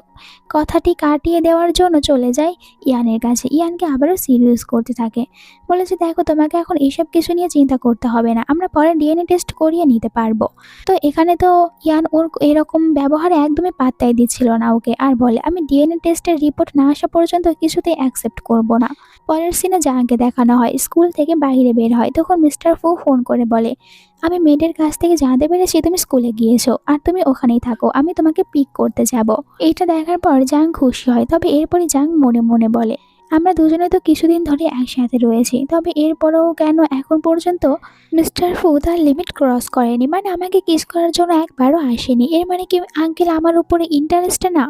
কথাটি কাটিয়ে দেওয়ার জন্য চলে যায় ইয়ানের কাছে। ইয়ানকে আবারও সিরিয়াস করতে থাকে, বলেছে, দেখো তোমাকে এখন এইসব কিছু নিয়ে চিন্তা করতে হবে না, আমরা পরে ডিএনএ টেস্ট করিয়ে নিতে পারবো। তো এখানে তো ইয়ান ওর এরকম ব্যবহারে একদমই পাত্তাই দিচ্ছিল না ওকে, আর বলে, আমি ডিএনএ টেস্টের রিপোর্ট না আসা পর্যন্ত কিছুতেই অ্যাকসেপ্ট করব না। পরের সিনে জাংকে দেখানো হয় স্কুল থেকে বাইরে বের হয়, তখন মিস্টার ফু ফোন করে বলে, আমি মেয়েদের কাছ থেকে জানতে পেরেছি তুমি স্কুলে গিয়েছো, আর তুমি ওখানেই থাকো, আমি তোমাকে পিক করতে যাব। এইটা দেখার পর জাং খুশি হয়, তবে এরপরে জাং মনে মনে বলে, আমরা দুজনে তো কিছুদিন ধরে একসাথে রয়েছি, তবে এরপরেও কেন এখন পর্যন্ত মিস্টার ফু তার লিমিট ক্রস করেনি? মানে আমাকে কিস করার জন্য একবারও আসেনি, এর মানে কি আঙ্কেল আমার উপরে ইন্টারেস্টে না?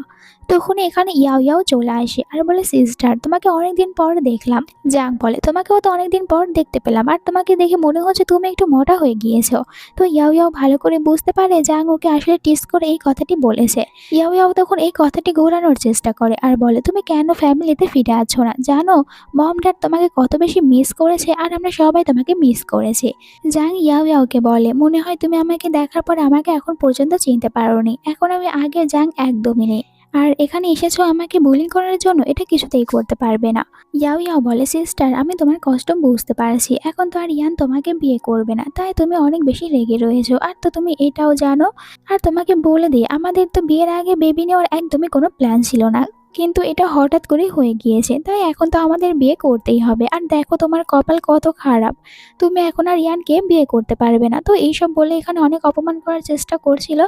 তখনই এখানে ইয়াও ইয়াও চলে আসে আর বলে, সিস্টার তোমাকে অনেকদিন পর দেখলাম। জাং বলে, তোমাকেও তো অনেকদিন পর দেখতে পেলাম, আর তোমাকে দেখে মনে হচ্ছে তুমি একটু মোটা হয়ে গিয়েছো। তো ইয়াও ইয়াও ভালো করে বুঝতে পারে জাং ওকে আসলে টিস করে এই কথাটি বলেছে। ইয়াও ইয়াও তখন এই কথাটি ঘোরানোর চেষ্টা করে আর বলে, তুমি কেন ফ্যামিলিতে ফিরে আছো না? জানো মম ড্যাড তোমাকে কত বেশি মিস করেছে, আর আমরা সবাই তোমাকে মিস করেছি। জাং ইয়াও ইয়াওকে বলে, মনে হয় তুমি আমাকে দেখার পর আমাকে এখন পর্যন্ত চিনতে পারোনি। এখন আমি আগের জাং একদমই নেই, আর এখানে এসেছো আমাকে বুলিং করার জন্য, এটা কিছুতেই করতে পারবে না। ইয়াও ইয়াও বলে, সিস্টার আমি তোমার কষ্ট বুঝতে পারছি, এখন তো আর ইয়ান তোমাকে বিয়ে করবে না, তাই তুমি অনেক বেশি রেগে রয়েছো। আর তো তুমি এটাও জানো, আর তোমাকে বলে দিই, আমাদের তো বিয়ের আগে বেবি নেওয়ার একদমই কোনো প্ল্যান ছিল না, কিন্তু এটা হঠাৎ করে হয়ে গিয়েছে, তাই এখন তো আমাদের বিয়ে করতেই হবে। আর দেখো তোমার কপাল কত খারাপ, তুমি এখন আর ইয়ানকে বিয়ে করতে পারবে না। তো এইসব বলে এখানে অনেক অপমান করার চেষ্টা করছিল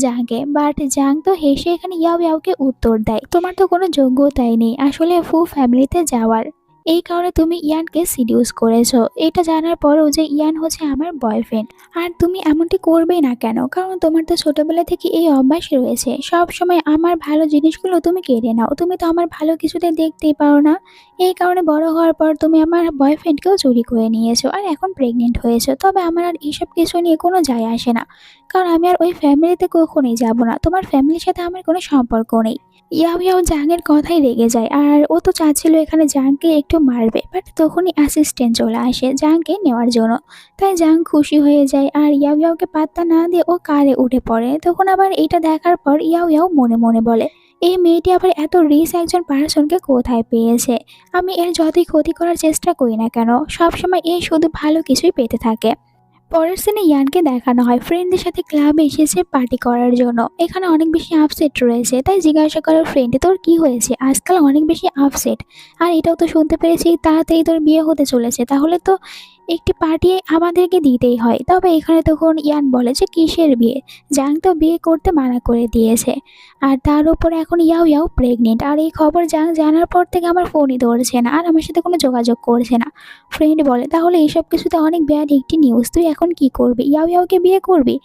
জাংকে, বাট জাং তো হেসে এখানে ইয়াও ইয়াওকে উত্তর দেয়, তোমার তো কোনো যোগ্যতাই নেই আসলে ফু ফ্যামিলিতে যাওয়ার, এই কারণে তুমি ইয়ানকে সিডিউস করেছো। এটা জানার পরও যে ইয়ান হচ্ছে আমার বয়ফ্রেন্ড, আর তুমি এমনটি করবেই না কেন? কারণ তোমার তো ছোটবেলা থেকে এই অভ্যাস রয়েছে, সব সময় আমার ভালো জিনিসগুলো তুমি কেড়ে নাও, তুমি তো আমার ভালো কিছুতে দেখতেই পারো না। এই কারণে বড় হওয়ার পর তুমি আমার বয়ফ্রেন্ডকেও চুরি করে নিয়েছো, আর এখন প্রেগনেন্ট হয়েছো। তবে আমার আর এইসব কিছু নিয়ে কোনো যায় আসে না, কারণ আমি আর ওই ফ্যামিলিতে কখনোই যাব না, তোমার ফ্যামিলির সাথে আমার কোনো সম্পর্ক নেই। ইয়াও ইয়াও জাংয়ের কথাই রেগে যায়, আর ও তো চাচ্ছিল এখানে জাংকে একটু মারবে, বাট তখনই অ্যাসিস্ট্যান্ট চলে আসে জাংকে নেওয়ার জন্য। তাই জাং খুশি হয়ে যায়, আর ইয়াও ইয়াওকে পাত্তা না দিয়ে ও কারে উঠে পড়ে। তখন আবার এটা দেখার পর ইয়াও ইয়াও মনে মনে বলে, এই মেয়েটি আবার এত রিচ একজন পার্সনকে কোথায় পেয়েছে? আমি এর যতই ক্ষতি করার চেষ্টা করি না কেন, সবসময় এ শুধু ভালো কিছুই পেতে থাকে। পরের সিনে ইয়ানকে দেখানো হয় ফ্রেন্ডদের সাথে ক্লাবে এসেছে পার্টি করার জন্য। এখানে অনেক বেশি আপসেট রয়েছে, তাই জিজ্ঞাসা করার ফ্রেন্ড, তোর কি হয়েছে? আজকাল অনেক বেশি আপসেট, আর এটাও তো শুনতে পেরেছি তাড়াতাড়ি তোর বিয়ে হতে চলেছে, তাহলে তো একটি পার্টি আমাদেরকে দিতেই হয়। তবে এখানে তখন ইয়ান বলে যে কিসের বিয়ে, জাং তো বিয়ে করতে মানা করে দিয়েছে, আর তার উপর এখন ইয়াও ইয়াও প্রেগনেন্ট, আর এই খবর জাং জানার পর থেকে আমার ফোনই ধরছে না, আর আমার সাথে কোনো যোগাযোগ করছে না। ফ্রেন্ড বলে, তাহলে এইসব কিছুতে অনেক ব্যাড একটি নিউজ, তুই এখন কি করবি? ইয়াও ইয়াওকে বিয়ে করবি?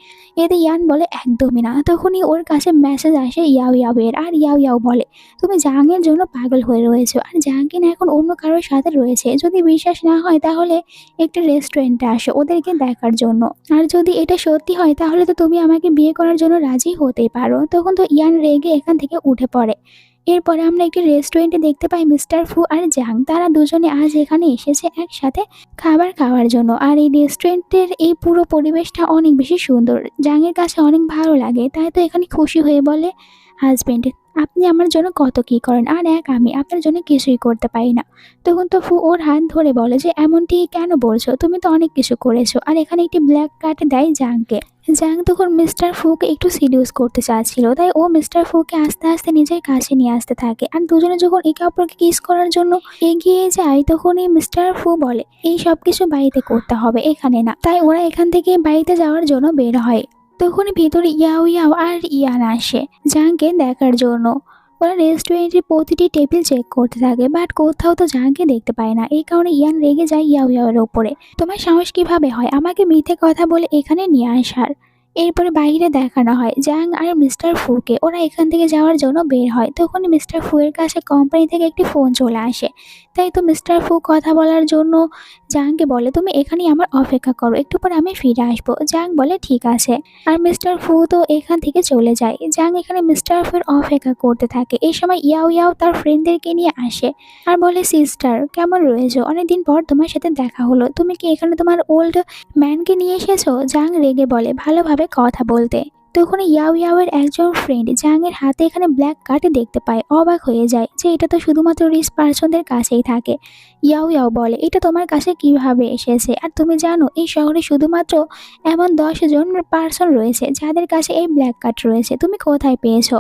এতে ইয়ান বলে, একদমই না। তখনই ওর কাছে মেসেজ আসে ইয়াও ইয়াওয়ের, আর ইয়াও ইয়াও বলে, তুমি জাংয়ের জন্য পাগল হয়ে রয়েছো, আর জাংকে না এখন অন্য কারোর সাথে রয়েছে। যদি বিশ্বাস না হয় তাহলে একটা রেস্টুরেন্টে আসো ওদেরকে দেখার জন্য, আর যদি এটা সত্যি হয় তাহলে তো তুমি আমাকে বিয়ে করার জন্য রাজি হতেই পারো। তখন তো ইয়ান রেগে এখান থেকে উঠে পড়ে। এরপরে আমরা একটি রেস্টুরেন্টে দেখতে পাই মিস্টার ফু আর জাং, তারা দুজনে আজ এখানে এসেছে একসাথে খাবার খাওয়ার জন্য। আর এই রেস্টুরেন্টের এই পুরো পরিবেশটা অনেক বেশি সুন্দর, জাংয়ের কাছে অনেক ভালো লাগে, তাই তো এখানে খুশি হয়ে বলে, হাজবেন্ড আপনি আমার জন্য কত কি করেন, আর আমি আপনার জন্য কিছুই করতে পারি না। তখন তো ফু ওর হাত ধরে বলে যে, এমনটি কেন বলছো? তুমি তো অনেক কিছু করেছো। আর এখানে একটি ব্ল্যাক কার্ড দেয় জাংকে। জাং তখন মিস্টার ফুকে একটু সিডিউস করতে চাচ্ছিল, তাই ও মিস্টার ফুকে আস্তে আস্তে নিজের কাছে নিয়ে আসতে থাকে। আর দুজনে যখন একে অপরকে কিস করার জন্য এগিয়ে যায়, তখন এই মিস্টার ফু বলে, এই সব কিছু বাড়িতে করতে হবে, এখানে না। তাই ওরা এখান থেকে বাড়িতে যাওয়ার জন্য বের হয়। তখনই ভিতরে ইয়াও ইয়াও আর ইয়ান আসে জাংকে দেখার জন্য। ওরা রেস্টুরেন্টের প্রতিটি টেবিল চেক করতে থাকে, বাট কোথাও তো জাংকে দেখতে পায় না। এই কারণে ইয়ান রেগে যায় ইয়াও ইয়াওর ওপরে, তোমার সাহস কিভাবে হয় আমাকে মিথ্যে কথা বলে এখানে নিয়ে আসার? এরপরে বাইরে দেখানো হয় জাং আর মিস্টার ফুকে, ওরা এখান থেকে যাওয়ার জন্য বের হয়। তখনই মিস্টার ফু এর কাছে কোম্পানি থেকে একটি ফোন চলে আসে, তাই তো মিস্টার ফু কথা বলার জন্য জাংকে বলে, তুমি এখানেই আমার অপেক্ষা করো, একটু পর আমি ফিরে আসবো। জাং বলে ঠিক আছে, আর মিস্টার ফু তো এখান থেকে চলে যায়। জাং এখানে মিস্টার ফুর অপেক্ষা করতে থাকে। এই সময় ইয়াও ইয়াও তার ফ্রেন্ডদেরকে নিয়ে আসে আর বলে, সিস্টার কেমন রয়েছো? অনেকদিন পর তোমার সাথে দেখা হলো, তুমি কি এখানে তোমার ওল্ড ম্যানকে নিয়ে এসেছো? জাং রেগে বলে, ভালোভাবে কথা বলতে। তখন ইয়াও ইয়াওয়ের একজন ফ্রেন্ড জাংয়ের হাতে এখানে ব্ল্যাক কার্ড দেখতে পায়, অবাক হয়ে যায় যে এটা তো শুধুমাত্র রিচ পার্সনদের কাছেই থাকে। ইয়াও ইয়াও বলে, এটা তোমার কাছে কিভাবে এসেছে? আর তুমি জানো এই শহরে শুধুমাত্র এমন 10 জন পার্সন রয়েছে যাদের কাছে এই ব্ল্যাক কার্ড রয়েছে, তুমি কোথায় পেয়েছো?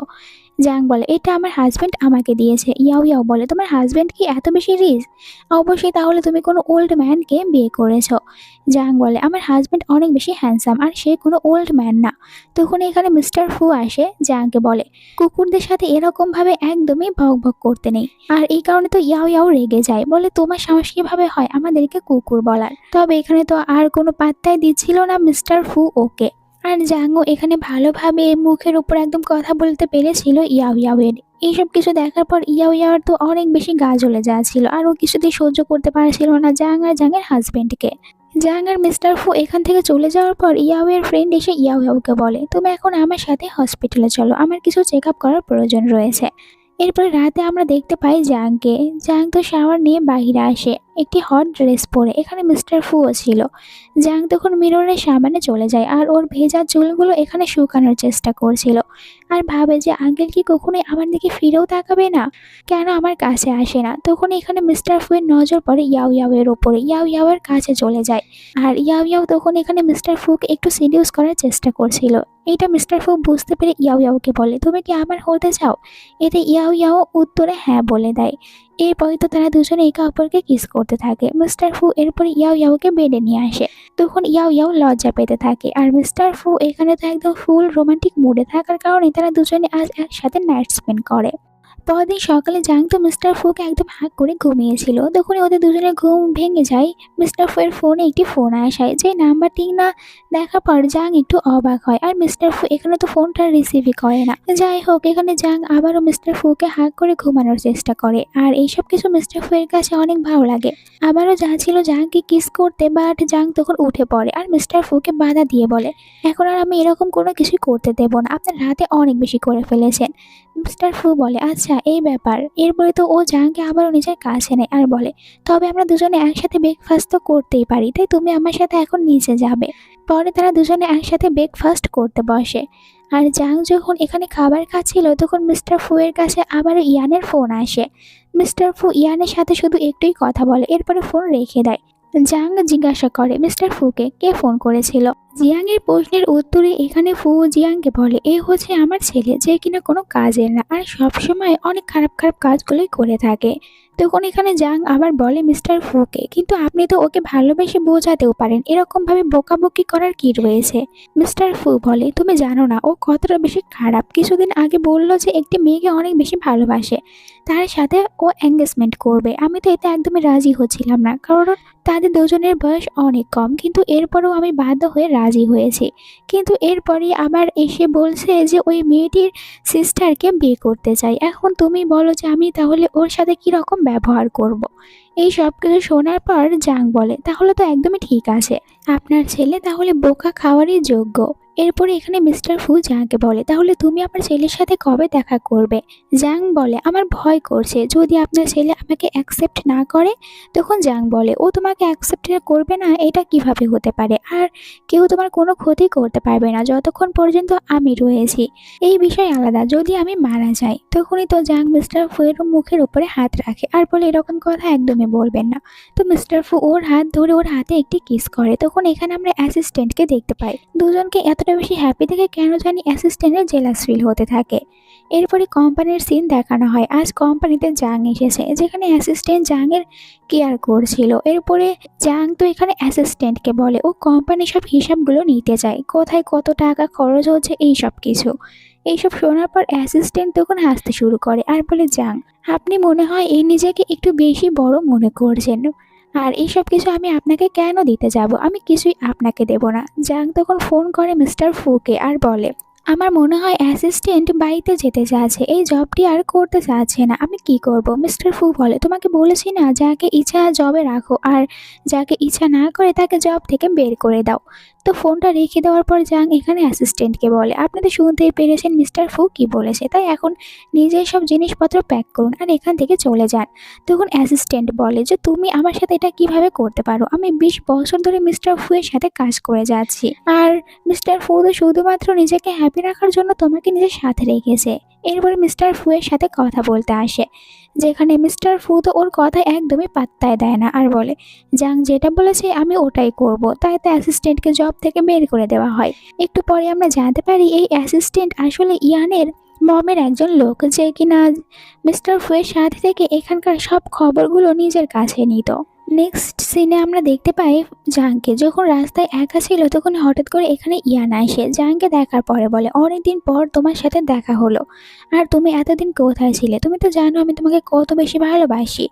জাং বলে, এটা আমার হাজবেন্ড আমাকে দিয়েছে। ইয়াও ইয়াও বলে, তোমার হাজবেন্ড কি এত বেশি রিচ? অবশ্যই, তাহলে তুমি কোনো ওল্ড ম্যানকে বিয়ে করেছো। জাং বলে, আমার হাজবেন্ড অনেক বেশি হ্যান্ডসাম, আর সে কোনো ওল্ড ম্যান না। তখন এখানে মিস্টার ফু আসে জাংকে বলে, কুকুরদের সাথে এরকম ভাবে একদমই ভক ভক করতে নেই। আর এই কারণে তো ইয়াও ইয়াও রেগে যায়, বলে তোমার সাহস কিভাবে হয় আমাদেরকে কুকুর বলার? তবে এখানে তো আর কোনো পাত্তাই দিচ্ছিল না মিস্টার ফু ওকে। আর জাংও এখানে ভালোভাবে মুখের উপর একদম কথা বলতে পেরেছিল ইয়াও ইয়াওয়ের। এইসব কিছু দেখার পর ইয়াও ইয়াওয়ার তো অনেক বেশি গা জ্বলে যাচ্ছিল আর ও কিছুতেই সহ্য করতে পারছিল না জাং আর জাংয়ের হাজবেন্ডকে। জাং আর মিস্টার ফু এখান থেকে চলে যাওয়ার পর ইয়াওয়ের ফ্রেন্ড এসে ইয়াও ইয়াওকে বলে, তুমি এখন আমার সাথে হসপিটালে চলো, আমার কিছু চেক আপ করার প্রয়োজন রয়েছে। এরপরে রাতে আমরা দেখতে পাই জাংকে। জাং তো শাওয়ার নিয়ে বাইরে আসে একটি হট ড্রেস পরে, এখানে মিস্টার ফুও ছিল। জাং তখন মিররের সামনে চলে যায় আর ওর ভেজা চুলগুলো এখানে শুকানোর চেষ্টা করছিল আর ভাবে যে আঙ্কেল কি কখনোই আমার দিকে ফিরেও তাকাবে না, কেন আমার কাছে আসে না। তখন এখানে মিস্টার ফুয়ের নজর পড়ে ইয়াও ইয়াওয়ের ওপরে, ইয়াও ইয়াওয়ের কাছে চলে যায় আর ইয়াও ইয়াও তখন এখানে মিস্টার ফুকে একটু সিডিউস করার চেষ্টা করছিল। এটা মিস্টার ফু বুঝতে পেরে ইয়াও ইয়াওকে বলে, তুমি কি আমার হতে চাও? এতে ইয়াও ইয়াও উত্তরে হ্যাঁ বলে দেয়। এরপরে তো তারা দুজনে একে অপরকে কিস করতে থাকে। মিস্টার ফু এরপরে ইয়াও ইয়াওকে বেডে নিয়ে আসে। তখন ইয়াও ইয়াও লজ্জা পেতে থাকে আর মিস্টার ফু এখানে তো একদম ফুল রোমান্টিক মুডে থাকার কারণে তারা দুজনে আজ একসাথে নাইট স্পেন্ড করে। পরদিন সকালে জাং তো মিস্টার ফুকে একদম হাঁক করে ঘুমিয়েছিল, তখনই ওদের দুজনের ঘুম ভেঙে যায় মিস্টার ফু এর ফোনে একটি ফোন আসায়, যে নাম্বারটি না দেখার পর জাং একটু অবাক হয় আর মিস্টার ফু এখানে তো ফোনটা রিসিভই করে না। যাই হোক এখানে জাং আবারও মিস্টার ফুকে হাঁক করে ঘুমানোর চেষ্টা করে আর এইসব কিছু মিস্টার ফু এর কাছে অনেক ভালো লাগে। আবারও যাচ্ছিল জাংকে কিস করতে, বাট জাং তখন উঠে পড়ে আর মিস্টার ফুকে বাধা দিয়ে বলে, এখন আর আমি এরকম কোনো কিছুই করতে দেবো না, আপনার রাতে অনেক বেশি করে ফেলেছেন। মিস্টার ফু বলে, আচ্ছা এই ব্যাপার। এরপরে তো ও জাংকে আবারও নিজের কাছে নেয় আর বলে, তবে আমরা দুজনে একসাথে ব্রেকফাস্ট তো করতেই পারি, তাই তুমি আমার সাথে এখন নিচে যাবে। পরে তারা দুজনে একসাথে ব্রেকফাস্ট করতে বসে আর জাং যখন এখানে খাবার খাচ্ছিল তখন মিস্টার ফু এর কাছে আবারও ইয়ানের ফোন আসে। মিস্টার ফু ইয়ানের সাথে শুধু একটুই কথা বলে, এরপরে ফোন রেখে দেয়। জাং জিজ্ঞাসা করে মিস্টার ফুকে কে ফোন করেছিল। জিয়াংয়ের প্রশ্নের উত্তরে এখানে ফু জিয়াংকে বলে, এ হচ্ছে আমার ছেলে, যে কিনা কোনো কাজের না আর সবসময় অনেক খারাপ খারাপ কাজগুলোই করে থাকে। তখন এখানে জাং আবার বলে মিস্টার ফুকে, কিন্তু আপনি তো ওকে ভালোবেসে বোঝাতেও পারেন, এরকম ভাবে বকাবকি করার কি রয়েছে। মিস্টার ফু বলে, তুমি জানো না ও কতটা বেশি খারাপ, কিছুদিন আগে বললো যে একটি মেয়েকে অনেক বেশি ভালোবাসে, তার সাথে ও এঙ্গেজমেন্ট করবে। আমি তো এতে একদমই রাজি হচ্ছিলাম না, কারণ তাদের দুজনের বয়স অনেক কম, কিন্তু এরপরেও আমি বাধ্য হয়ে রাজি হয়েছি। কিন্তু এরপরই আবার এসে বলছে যে ওই মেয়েটির সিস্টারকে বিয়ে করতে চাই। এখন তুমি বলো যে আমি তাহলে ওর সাথে কি রকম ব্যবহার করব। এই সব কিছু শোনার পর জাং বলে, তাহলে তো একদমই ঠিক আছে, আপনার ছেলে তাহলে বোকা খাওয়ারই যোগ্য। এরপরে এখানে মিস্টার ফু জাংকে বলে, তাহলে তুমি আমার ছেলের সাথে কবে দেখা করবে। জাং বলে, আমার ভয় করছে যদি আপনার ছেলে আমাকে অ্যাকসেপ্ট না করে। তখন জাং বলে, ও তোমাকে অ্যাকসেপ্ট করবে না এটা কিভাবে হতে পারে, আর কেউ তোমার কোনো ক্ষতি করতে পারবে না যতক্ষণ পর্যন্ত আমি রয়েছি, এই বিষয় আলাদা, যদি আমি মারা যাই। তখনই তো জাং মিস্টার ফু এর মুখের উপরে হাত রাখে আর বলে, এরকম কথা একদমই বলবেন না। তো মিস্টার ফু ওর হাত ধরে ওর হাতে একটি কিস করে। তখন এখানে আমরা অ্যাসিস্ট্যান্টকে দেখতে পাই, দুজনকে এতটা বেশি হ্যাপি দেখে কেন জানি অ্যাসিস্ট্যান্টের জেলাস ফিল হতে থাকে। এরপরে কোম্পানির সিন দেখানো হয়, আজ কোম্পানিতে জাং এসেছে, যেখানে অ্যাসিস্ট্যান্ট জাংয়ের কেয়ার করছিল। এরপরে জাং তো এখানে অ্যাসিস্ট্যান্টকে বলে ও কোম্পানি সব হিসাবগুলো নিতে চায়, কোথায় কত টাকা খরচ হচ্ছে এই সব কিছু। এইসব শোনার পর অ্যাসিস্ট্যান্ট তখন হাসতে শুরু করে আর বলে, জাং আপনি মনে হয় এই নিজেকে একটু বেশি বড় মনে করছেন, আর এইসব কিছু আমি আপনাকে কেন দিতে যাব, আমি কিছুই আপনাকে দেব না। জাং তখন ফোন করে মিস্টার ফুকে আর বলে, আমার মনে হয় অ্যাসিস্ট্যান্ট বাড়িতে যেতে চাচ্ছে, এই জবটি আর করতে চাচ্ছে না, আমি কি করব। মিস্টার ফু বলে, তোমাকে বলেছি না যাকে ইচ্ছা জবে রাখো আর যাকে ইচ্ছা না করে তাকে জব থেকে বের করে দাও। তো ফোনটা রেখে দেওয়ার পর জাং এখানে অ্যাসিস্ট্যান্টকে বলে, আপনি তো শুনতেই পেরেছেন মিস্টার ফু কি বলেছে, তাই এখন নিজের সব জিনিসপত্র প্যাক করুন আর এখান থেকে চলে যান। তখন অ্যাসিস্ট্যান্ট বলে যে, তুমি আমার সাথে এটা কিভাবে করতে পারো, আমি 20 বছর ধরে মিস্টার ফু এর সাথে কাজ করে যাচ্ছি, আর মিস্টার ফু তো শুধুমাত্র নিজেকে হ্যাপি রাখার জন্য তোমাকে নিজের সাথে রেখেছে। এরপরে মিস্টার ফু এর সাথে কথা বলতে আসে, যেখানে মিস্টার ফু তো ওর কথা একদমই পাত্তায় দেয় না আর বলে, জাং যেটা বলেছে আমি ওটাই করব। তাই তো অ্যাসিস্ট্যান্টকে জব থেকে বের করে দেওয়া হয়। একটু পরে আমরা জানতে পারি এই অ্যাসিস্ট্যান্ট আসলে ইয়ানের মমের একজন লোক, যে কিনা মিস্টার ফু এর সাথে থেকে এখানকার সব খবরগুলো নিজের কাছে নিত। নেক্সট সিনে আমরা দেখতে পাই জাংকে যখন রাস্তায় একা ছিল তখন হঠাৎ করে এখানে ইয়ান আসে। জাংকে দেখার পরে বলে, অনেকদিন পর তোমার সাথে দেখা হলো, আর তুমি এতদিন কোথায় ছিলে? তুমি তো জানো আমি তোমাকে কত বেশি ভালোবাসি।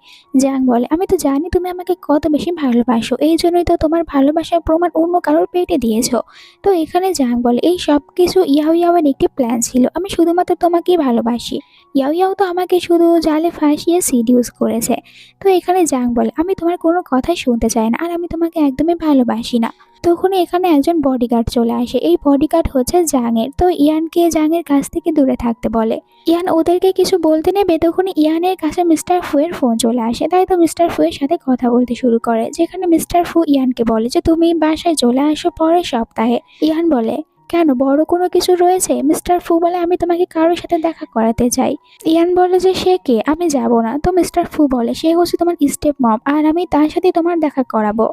জাং বলে, আমি তো জানি তুমি আমাকে কত বেশি ভালোবাসো, এই জন্যই তো তোমার ভালোবাসার প্রমাণ অন্য কারোর পেটে দিয়েছো। তো এখানে জাং বলে, এই সব কিছু ইয়াও ইয়াওয়ের একটি প্ল্যান ছিল, আমি শুধুমাত্র তোমাকেই ভালোবাসি। ইয়াও ইয়াও তো আমাকে শুধু জালে ফাঁসিয়ে সিডিউস করেছে। তো এখানে জাং বলে, আমি তোমার কোনো কথাই শুনতে চাই না, আর আমি তোমাকে একদমই ভালোবাসি না। তখনই এখানে একজন বডিগার্ড চলে আসে। এই বডিগার্ড হচ্ছে জাংয়ের। তো ইয়ানকে জাংয়ের কাছ থেকে দূরে থাকতে বলে। ইয়ান ওদেরকে কিছু বলতে নেবে তখনই ইয়ানের কাছে মিস্টার ফুয়ের ফোন চলে আসে। তাই তো মিস্টার ফুয়ের সাথে কথা বলতে শুরু করে, যেখানে মিস্টার ফু ইয়ানকে বলে যে তুমি বাসায় চলে আসো পরের সপ্তাহে। ইয়ান বলে, কেন, বড় কোনো কিছু রয়েছে? মিস্টার ফু বলে, আমি তোমাকে কারোর সাথে দেখা করাতে চাই। ইয়ান বলে যে সে কে, আমি যাব না। তো মিস্টার ফু বলে, সে হচ্ছে তোমার স্টেপ মম, আর আমি তার সাথে তোমার দেখা করাবো।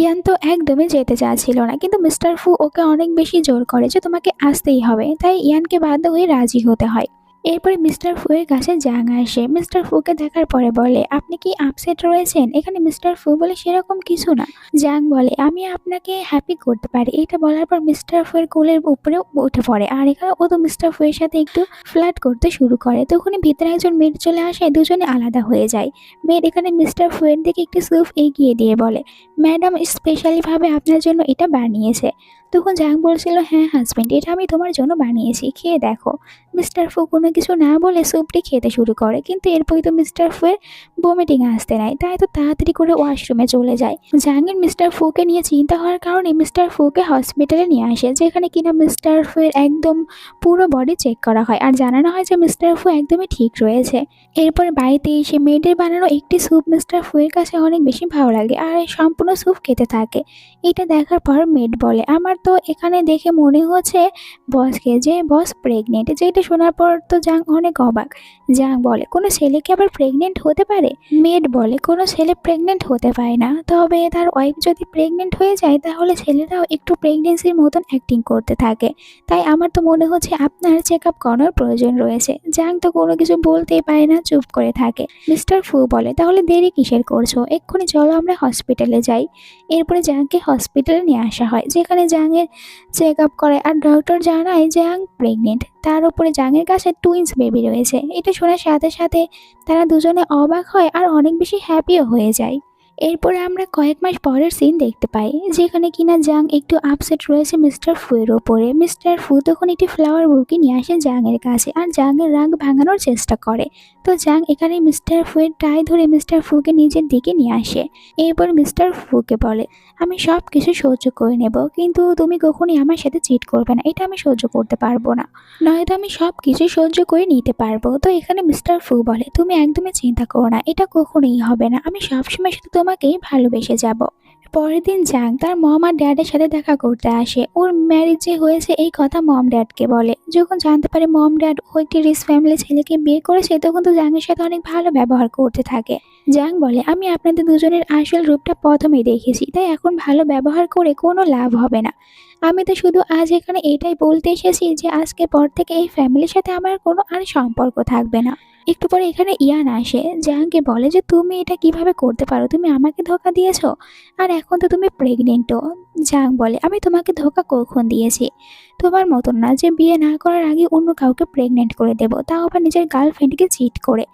ইয়ান তো একদমই যেতে চাচ্ছিল না, কিন্তু মিস্টার ফু ওকে অনেক বেশি জোর করে যে তোমাকে আসতেই হবে। তাই ইয়ানকে বাধ্য হয়ে রাজি হতে হয়। এরপরে মিস্টার ফু এর কাছে জাং আসে। মিস্টার ফুকে দেখার পরে বলে, আপনি কি আপসেট রয়েছেন? এখানে মিস্টার ফু বলে, সেরকম কিছু না। জাং বলে, আমি আপনাকে হ্যাপি করতে পারি। এটা বলার পর মিস্টার ফু এর কোলের উপরে উঠে পড়ে, আর এখানে ও তো মিস্টার ফু এর সাথে একটু ফ্লার্ট করতে শুরু করে। তখনই ভিতরে একজন মেড চলে আসে, দুজনে আলাদা হয়ে যায়। মেড এখানে মিস্টার ফু এর দিকে একটি স্যুপ এগিয়ে দিয়ে বলে, ম্যাডাম স্পেশালি ভাবে আপনার জন্য এটা বানিয়েছে। তখন জাং বলছিল, হ্যাঁ হাজবেন্ড, এটা আমি তোমার জন্য বানিয়েছি, খেয়ে দেখো। মিস্টার ফু কোনো কিছু না বলে স্যুপটি খেতে শুরু করে, কিন্তু এরপরই তো মিস্টার ফু এর বমিটিং আসতে নেয়। তাই তো তাড়াতাড়ি করে ওয়াশরুমে চলে যায়। জাহাঙ্গীর মিস্টার ফুকে নিয়ে চিন্তা হওয়ার কারণে মিস্টার ফুকে হসপিটালে নিয়ে আসে, যেখানে কিনা মিস্টার ফু এর একদম পুরো বডি চেক করা হয়, আর জানানো হয় যে মিস্টার ফু একদমই ঠিক রয়েছে। এরপর বাড়িতে এসে মেয়েদের বানানো একটি স্যুপ মিস্টার ফু এর কাছে অনেক বেশি ভালো লাগে, আর এই সম্পূর্ণ স্যুপ খেতে থাকে। এটা দেখার পর মেড বলে, আমার তো এখানে দেখে মনে হচ্ছে বসকে, যে বস প্রেগনেন্ট। যেটা শোনার পর তো জাং অনেক অবাক। জাং বলে, কোনো ছেলে কি আবার প্রেগনেন্ট হতে পারে? মেড বলে, কোনো ছেলে প্রেগনেন্ট হতে পারে না, তবে তার ওয়াইফ যদি প্রেগনেন্ট হয়ে যায় তাহলে ছেলেরাও একটু প্রেগনেন্সির মতন অ্যাক্টিং করতে থাকে। তাই আমার তো মনে হচ্ছে আপনার চেক আপ করানোর প্রয়োজন রয়েছে। জাং তো কোনো কিছু বলতেই পারে না, চুপ করে থাকে। মিস্টার ফু বলে, তাহলে দেরি কিসের করছো, এক্ষুনি চলো আমরা হসপিটালে যাই। এরপরে জাংকে হসপিটালে নিয়ে আসা হয়, যেখানে জাংয়ের চেক আপ করে, আর ডক্টর জানায় জাং প্রেগনেন্ট। তার উপরে জাংয়ের কাছে টুইন্স বেবি রয়েছে। এটা শোনার সাথে সাথে তারা দুজনে অবাক হয় আর অনেক বেশি হ্যাপিও হয়ে যায়। এরপরে আমরা কয়েক মাস পরের সিন দেখতে পাই, যেখানে কিনা জাং একটু আপসেট রয়েছে মিস্টার ফুয়ের ওপরে। মিস্টার ফু তখন একটি ফ্লাওয়ার বুকে নিয়ে আসে জাংয়ের কাছে, আর জাংয়ের রাগ ভাঙানোর চেষ্টা করে। তো জাং এখানে মিস্টার ফুয়ের টাই ধরে মিস্টার ফুকে নিজের দিকে নিয়ে আসে। এরপর মিস্টার ফুকে বলে, আমি সব কিছু সহ্য করে নেব, কিন্তু তুমি কখনোই আমার সাথে চিট করবে না, এটা আমি সহ্য করতে পারবো না। নয়তো আমি সব কিছু সহ্য করে নিতে পারবো। তো এখানে মিস্টার ফু বলে, তুমি একদমই চিন্তা করো না, এটা কখনোই হবে না, আমি সবসময় শুধু তোমাকেই ভালোবেসে যাব। পরের দিন জাং তার মম আর ড্যাডের সাথে দেখা করতে আসে। ওর ম্যারেজ যে হয়েছে এই কথা মম ড্যাডকে বলে। যখন জানতে পারে মম ড্যাড ও একটি রিচ ফ্যামিলি ছেলেকে বিয়ে করেছে, তখন তো জাংয়ের সাথে অনেক ভালো ব্যবহার করতে থাকে। জাং বলে, আমি আপনাদের দুজনের আসল রূপটা প্রথমেই দেখেছি, তাই এখন ভালো ব্যবহার করে কোনো লাভ হবে না। আমি তো শুধু আজ এখানে এটাই বলতে এসেছি যে আজকের পর থেকে এই ফ্যামিলির সাথে আমার কোনো আর সম্পর্ক থাকবে না। একটু পরে এখানে ইয়ান আসে, জাংকে বলে যে তুমি এটা কিভাবে করতে পারো, তুমি আমাকে ধোকা দিয়েছো, আর এখন তো তুমি প্রেগনেন্টও। জাং বলে, আমি তোমাকে ধোকা কখন দিয়েছি? তোমার মতন না যে বিয়ে না করার আগে অন্য কাউকে প্রেগনেন্ট করে দেবো, তাও আবার নিজের গার্লফ্রেন্ডকে চিট করে।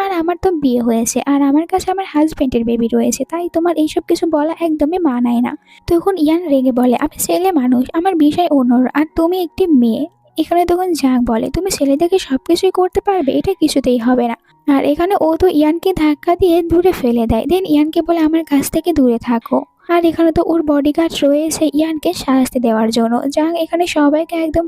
আর আমার তো বিয়ে হয়েছে, আর আমার কাছে আমার হাজবেন্ডের বেবি রয়েছে, তাই তোমার এইসব কিছু বলা একদমই মানায় না। তখন ইয়ান রেগে বলে, আমি ছেলে মানুষ, আমার বিষয় অন্য, আর তুমি একটি মেয়ে। এখানে তখন জাং বলে, তুমি ছেলেদেরকে সবকিছুই করতে পারবে, এটা কিছুতেই হবে না। আর এখানে ও তো ইয়ানকে ধাক্কা দিয়ে দূরে ফেলে দেয়। দেন ইয়ানকে বলে, আমার কাছ থেকে দূরে থাকো। আর এখানে তো ওর বডিগার্ড রয়েছে ইয়ানকে শাস্তি দেওয়ার জন্য। জাং এখানে সবাইকে একদম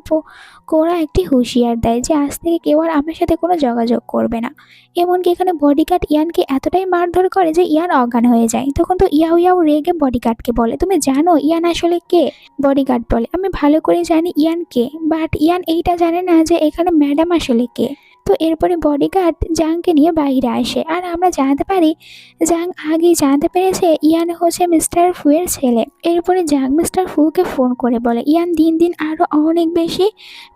কড়া একটি হুঁশিয়ার দেয় যে আজ থেকে কেউ আর আমার সাথে কোনো যোগাযোগ করবে না। এমনকি এখানে বডিগার্ড ইয়ানকে এতটাই মারধর করে যে ইয়ান অজ্ঞান হয়ে যায়। তখন তো ইয়াও ইয়াও রেগে বডিগার্ডকে বলে, তুমি জানো ইয়ান আসলে কে? বডিগার্ড বলে, আমি ভালো করে জানি ইয়ান কে, বাট ইয়ান এইটা জানে না যে এখানে ম্যাডাম আসলে কে। তো এরপরে বডিগার্ড জাংকে নিয়ে বাইরে আসে আর আমরা জানতে পারি জাং আগেই জানতে পেরেছে ইয়ান হচ্ছে মিস্টার ফুয়ের ছেলে। এরপরে জাং মিস্টার ফুকে ফোন করে বলে ইয়ান দিন দিন আরো অনেক বেশি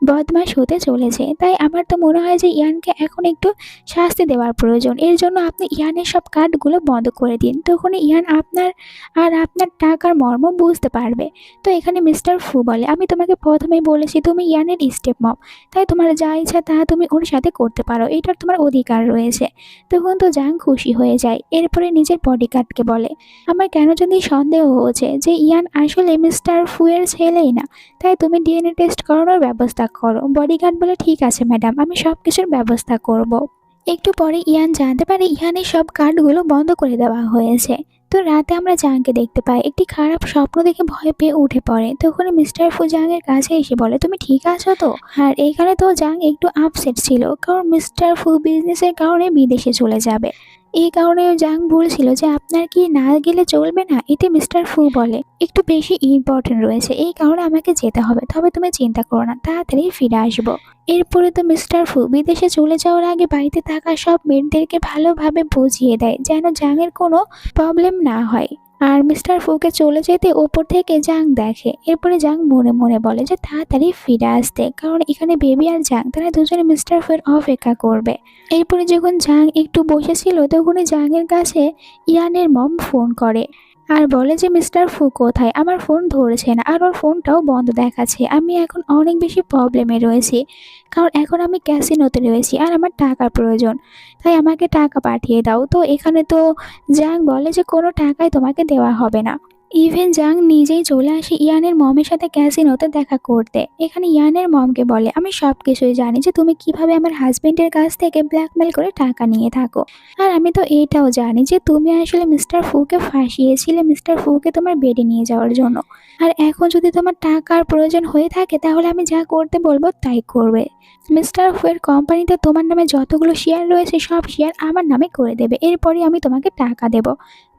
বদমাশ হতে চলেছে, তাই আমার তো মনে হয় যে ইয়ানকে এখন একটু শাস্তি দেওয়ার প্রয়োজন। এর জন্য আপনি ইয়ানের সব কার্ডগুলো বন্ধ করে দিন, তখন ইয়ান আপনার টাকার মর্ম বুঝতে পারবে। তো এখানে মিস্টার ফু বলে আমি তোমাকে প্রথমেই বলেছি তুমি ইয়ানের স্টেপ মম, তাই তোমার যা ইচ্ছা তা তুমি ওর সাথে করতে পারো, এটার তোমার অধিকার রয়েছে। তখন তো জাং খুশি হয়ে যায়। এরপরে নিজের বডিগার্ডকে বলে আমার কেন যদি সন্দেহ হচ্ছে যে ইয়ান আসলে মিস্টার ফুয়ের ছেলেই না, তাই তুমি ডিএনএ টেস্ট করানোর ব্যবস্থা করো। বডিগার্ড বলে ঠিক আছে ম্যাডাম, আমি সব কিছুর ব্যবস্থা করব। একটু পরে ইয়ান জানতে পারে ইয়ানের সব কার্ডগুলো বন্ধ করে দেওয়া হয়েছে। তো রাতে আমরা জাংকে দেখতে পাই একটি খারাপ স্বপ্ন দেখে ভয় পেয়ে উঠে পড়ে। তখন মিস্টার ফু জাংয়ের কাছে এসে বলে তুমি ঠিক আছো তো? আর এইখানে তো জাং একটু আপসেট ছিল, কারণ মিস্টার ফু বিজনেসের কারণে বিদেশে চলে যাবে। এই কারণে জাং বলছিল যে আপনার কি না গেলে চলবে না। এতে মিস্টার ফু বলে একটু বেশি ইম্পর্টেন্ট রয়েছে, এই কারণে আমাকে যেতে হবে, তবে তুমি চিন্তা করো না, তাড়াতাড়ি ফিরে আসবো। এরপরে তো মিস্টার ফু বিদেশে চলে যাওয়ার আগে বাড়িতে থাকা সব মেয়েদেরকে ভালোভাবে বুঝিয়ে দেয় যেন জাংয়ের কোনো প্রবলেম না হয়। আর মিস্টার ফুকে চলে যেতে ওপর থেকে জাং দেখে। এরপরে জাং মনে মনে বলে যে তাড়াতাড়ি ফিরে আসতে, কারণ এখানে বেবি আর জাং তারা দুজনে মিস্টার ফুয়ের অপেক্ষা করবে। এরপরে যখন জাং একটু বসেছিল তখনই জাংয়ের কাছে ইয়ানের মম ফোন করে আর বলে যে মিস্টার ফু কোথায়, আমার ফোন ধরেছে না আর ওর ফোনটাও বন্ধ দেখাচ্ছে। আমি এখন অনেক বেশি প্রবলেমে রয়েছি, কারণ এখন আমি ক্যাসিনোতে রয়েছি আর আমার টাকার প্রয়োজন, তাই আমাকে টাকা পাঠিয়ে দাও। তো এখানে তো জাং বলে যে কোনো টাকাই তোমাকে দেওয়া হবে না। ইভেন জাং নিজেই চলে আসে ইয়ানের মমের সাথে ক্যাসিনোতে দেখা করতে। এখানে ইয়ানের মমকে বলে আমি সব কিছুই জানি যে তুমি কিভাবে আমার হাজবেন্ডের কাছ থেকে ব্ল্যাকমেল করে টাকা নিয়ে থাকো, আর আমি তো এটাও জানি যে তুমি আসলে মিস্টার ফুকে ফাঁসিয়েছিলে মিস্টার ফুকে তোমার বেডে নিয়ে যাওয়ার জন্য। আর এখন যদি তোমার টাকার প্রয়োজন হয়ে থাকে তাহলে আমি যা করতে বলবো তাই করবে। মিস্টার ফুয়ের কোম্পানিতে তোমার নামে যতগুলো শেয়ার রয়েছে সব শেয়ার আমার নামে করে দেবে, এরপরই আমি তোমাকে টাকা দেব।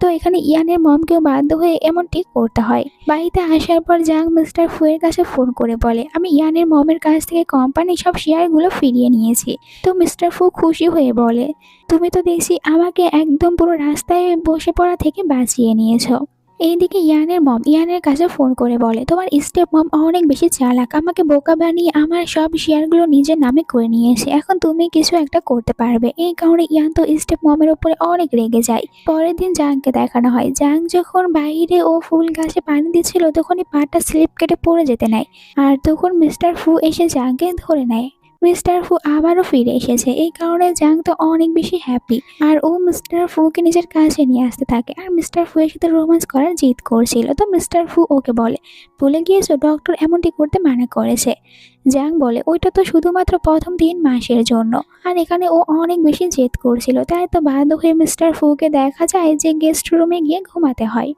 তো এখানে ইয়ানের মমকেও বাধ্য হয়ে এমনটি করতে হয়। বাড়িতে আসার পর জাং মিস্টার ফুয়ের কাছে ফোন করে বলে আমি ইয়ানের মমের কাছ থেকে কোম্পানির সব শেয়ারগুলো ফিরিয়ে নিয়েছি। তো মিস্টার ফু খুশি হয়ে বলে তুমি তো দেখছি আমাকে একদম পুরো রাস্তায় বসে পড়া থেকে বাঁচিয়ে নিয়েছো। এইদিকে ইয়ানের মম ইয়ানের কাছে ফোন করে বলে তোমার স্টেপ মম অনেক বেশি চালাক, আমাকে বোকা বানিয়ে আমার সব শেয়ারগুলো নিজের নামে করে নিয়েছে, এখন তুমি কিছু একটা করতে পারবে। এই কারণে ইয়ান তো স্টেপ মমের উপরে অনেক রেগে যায়। পরের দিন জাংকে দেখানো হয় জাং যখন বাইরে ও ফুল গাছে পানি দিচ্ছিল তখনই পাটা স্লিপ কেটে পড়ে যেতে নেয়, আর তখন মিস্টার ফু এসে জাংকে ধরে নেয়। মিস্টার ফু আবারও ফিরে এসেছে, এই কারণে জাং তো অনেক বেশি হ্যাপি। আর ও মিস্টার ফুকে নিজের কাছে নিয়ে আসতে থাকে আর মিস্টার ফু এর সাথে রোম্যান্স করার জিদ করছিল। তো মিস্টার ফু ওকে বলে ভুলে গিয়েছো ডক্টর এমনটি করতে মানা করেছে। জাং বলে ওইটা তো শুধুমাত্র প্রথম 3 মাসের জন্য। আর এখানে ও অনেক বেশি জেদ করছিল, তাই তো বাধ্য হয়ে মিস্টার ফুকে দেখা যায় যে গেস্ট রুমে গিয়ে ঘুমাতে হয়।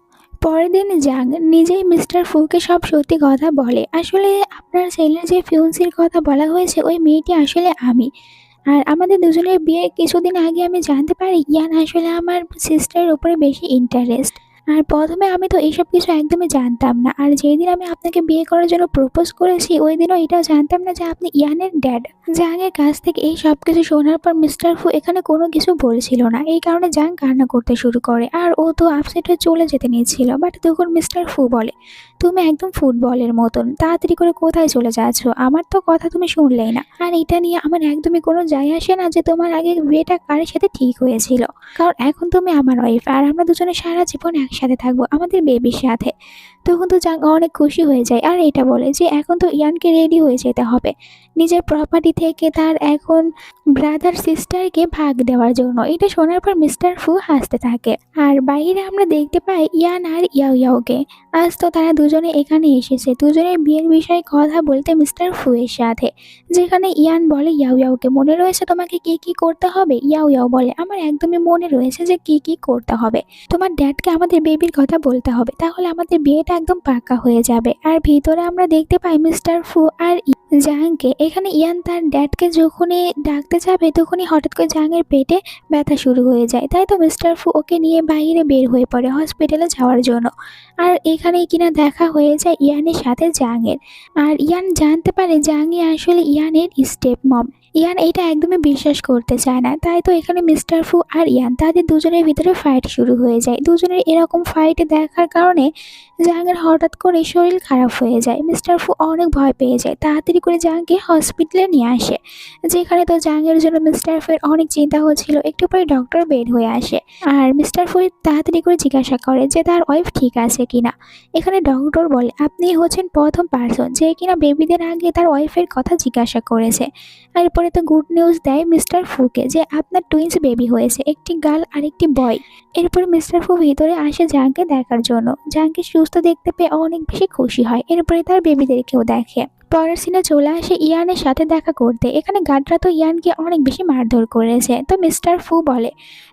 পরের দিন জাং নিজেই মিস্টার ফুকে সব সত্যি কথা বলে আসলে আপনার ছেলের যে ফিউন্সির কথা বলা হয়েছে ওই মেয়েটি আসলে আমি। আর আমাদের দুজনের বিয়ে কিছুদিন আগে আমি জানতে পারি ইয়ান আসলে আমার সিস্টারের উপরে বেশি ইন্টারেস্ট। আর প্রথমে আমি তো এইসব কিছু একদমই জানতাম না, আর যেই দিন আমি আপনাকে বিয়ে করার জন্য প্রপোজ করেছি ওই দিনও এটাও জানতাম না যে আপনি ইয়ানের ড্যাড। জাংয়ের কাছ থেকে এই সব কিছু শোনার পর মিস্টার ফু এখানে কোনো কিছু বলছিল না, এই কারণে জাং কান্না করতে শুরু করে আর ও তো আপসেট হয়ে চলে যেতে নিয়েছিল। বাট তখন মিস্টার ফু বলে তুমি একদম ফুটবলের মতন তাড়াতাড়ি করে কোথায় চলে যাচ্ছ, আমার তো কথা তুমি শুনলেই না। আর এটা নিয়ে আমার একদমই কোনো যায় আসে না যে তোমার আগে বিয়েটা কারের সাথে ঠিক হয়েছিল, কারণ এখন তুমি আমার ওয়াইফ আর আমরা দুজনে সারা জীবন একসাথে থাকবো আমাদের বেবির সাথে। তখন তো জাং অনেক খুশি হয়ে যায় আর এটা বলে যে এখন তো ইয়ানকে রেডি হয়ে যেতে হবে নিজের প্রপার্টি থেকে তার এখন ব্রাদার সিস্টারকে ভাগ দেওয়ার জন্য। এটা শোনার পর মিস্টার ফু হাসতে থাকে। আর বাইরে আমরা দেখতে পাই ইয়ান আর ইয়াও ইয়াওকে। আজ তো তারা দুজনে এখানে এসেছে দুজনের বিয়ের বিষয়ে কথা বলতে মিস্টার ফু এর সাথে, যেখানে ইয়ান বলে ইয়াও ইয়াওকে মনে রয়েছে তোমাকে কি কি করতে হবে। ইয়াও ইয়াও বলে আমার একদমই মনে রয়েছে যে কি কি করতে হবে, তোমার ড্যাডকে আমাদের বেবির কথা বলতে হবে, তাহলে আমাদের বিয়েটা একদম পাক্কা হয়ে যাবে। আর ভিতরে আমরা দেখতে পাই মিস্টার ফু আর জাংকে। এখানে ইয়ান তার ড্যাডকে যখনই ডাকতে যাবে তখনই হঠাৎ করে জাংয়ের পেটে ব্যথা শুরু হয়ে যায়, তাই তো মিস্টার ফু ওকে নিয়ে বাইরে বের হয়ে পড়ে হসপিটালে যাওয়ার জন্য। আর এখানেই কিনা দেখা হয়ে যায় ইয়ানের সাথে জাংয়ের। আর ইয়ান জানতে পারে জাংই আসলে ইয়ানের স্টেপ মম। ইয়ান এটা একদমই বিশ্বাস করতে চায় না। তাই তো এখানে মিস্টার ফু আর ইয়ান তাদের দুজনের ভিতরে ফাইট শুরু হয়ে যায়। দুজনের এরকম ফাইট দেখার কারণে জাহাঙ্গের হঠাৎ করে শরীর খারাপ হয়ে যায়। মিস্টার ফু অনেক ভয় পেয়ে যায়, তাড়াতাড়ি করে জাহাঙ্গকে হসপিটালে নিয়ে আসে। যেখানে তো জাহাঙ্গের জন্য মিস্টার ফুয়ের অনেক চিন্তা হচ্ছিল। একটু পরে ডক্টর বের হয়ে আসে আর মিস্টার ফু তাড়াতাড়ি করে জিজ্ঞাসা করে যে তার ওয়াইফ ঠিক আছে কিনা। এখানে ডক্টর বলে আপনি হচ্ছেন প্রথম পার্সন যে কিনা বেবিদের আগে তার ওয়াইফের কথা জিজ্ঞাসা করেছে। এরপরে তো গুড নিউজ দেয় মিস্টার ফুকে যে আপনার টুইন্স বেবি হয়েছে, একটি গার্ল আর একটি বয়। এরপর মিস্টার ফু ভিতরে আসে জাহাঙ্গকে দেখার জন্য। জাহাঙ্গকে সুস্থ দেখতে পেয়ে অনেক বেশি খুশি হয়। এরপরে তার বেবিদেরকেও দেখে। পরের সিনে চলে আসে ইয়ানের সাথে দেখা করতে। এখানে গার্ডরা তো ইয়ানকে অনেক বেশি মারধর করেছে। তো মিস্টার ফু বলে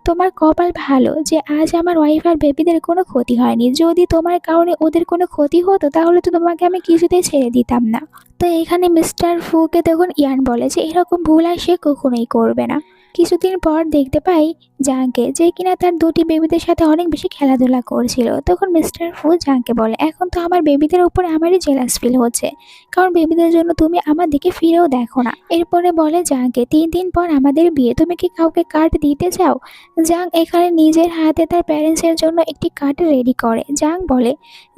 তোমার কপাল ভালো যে আজ আমার ওয়াইফ আর বেবিদের কোনো ক্ষতি হয়নি। যদি তোমার কারণে ওদের কোনো ক্ষতি হতো তাহলে তো তোমাকে আমি কিছুতেই ছেড়ে দিতাম না। তো এখানে মিস্টার ফুকে তখন ইয়ান বলে যে এরকম ভুল আর সে কখনোই করবে না। কিছুদিন পর দেখতে পাই জাংকে যে কিনা তার দুটি বেবিদের সাথে অনেক বেশি খেলাধুলা করছিল। তখন মিস্টার ফু জাংকে বলে এখন তো আমার বেবিদের উপরে আমারই জেলাস ফিল হচ্ছে, কারণ বেবিদের জন্য তুমি আমার দিকে ফিরেও দেখো না। এরপরে বলে জাংকে 3 দিন পর আমাদের বিয়ে, তুমি কি কাউকে কার্ড দিতে চাও? জাং এখানে নিজের হাতে তার প্যারেন্টসের জন্য একটি কার্ড রেডি করে। জাং বলে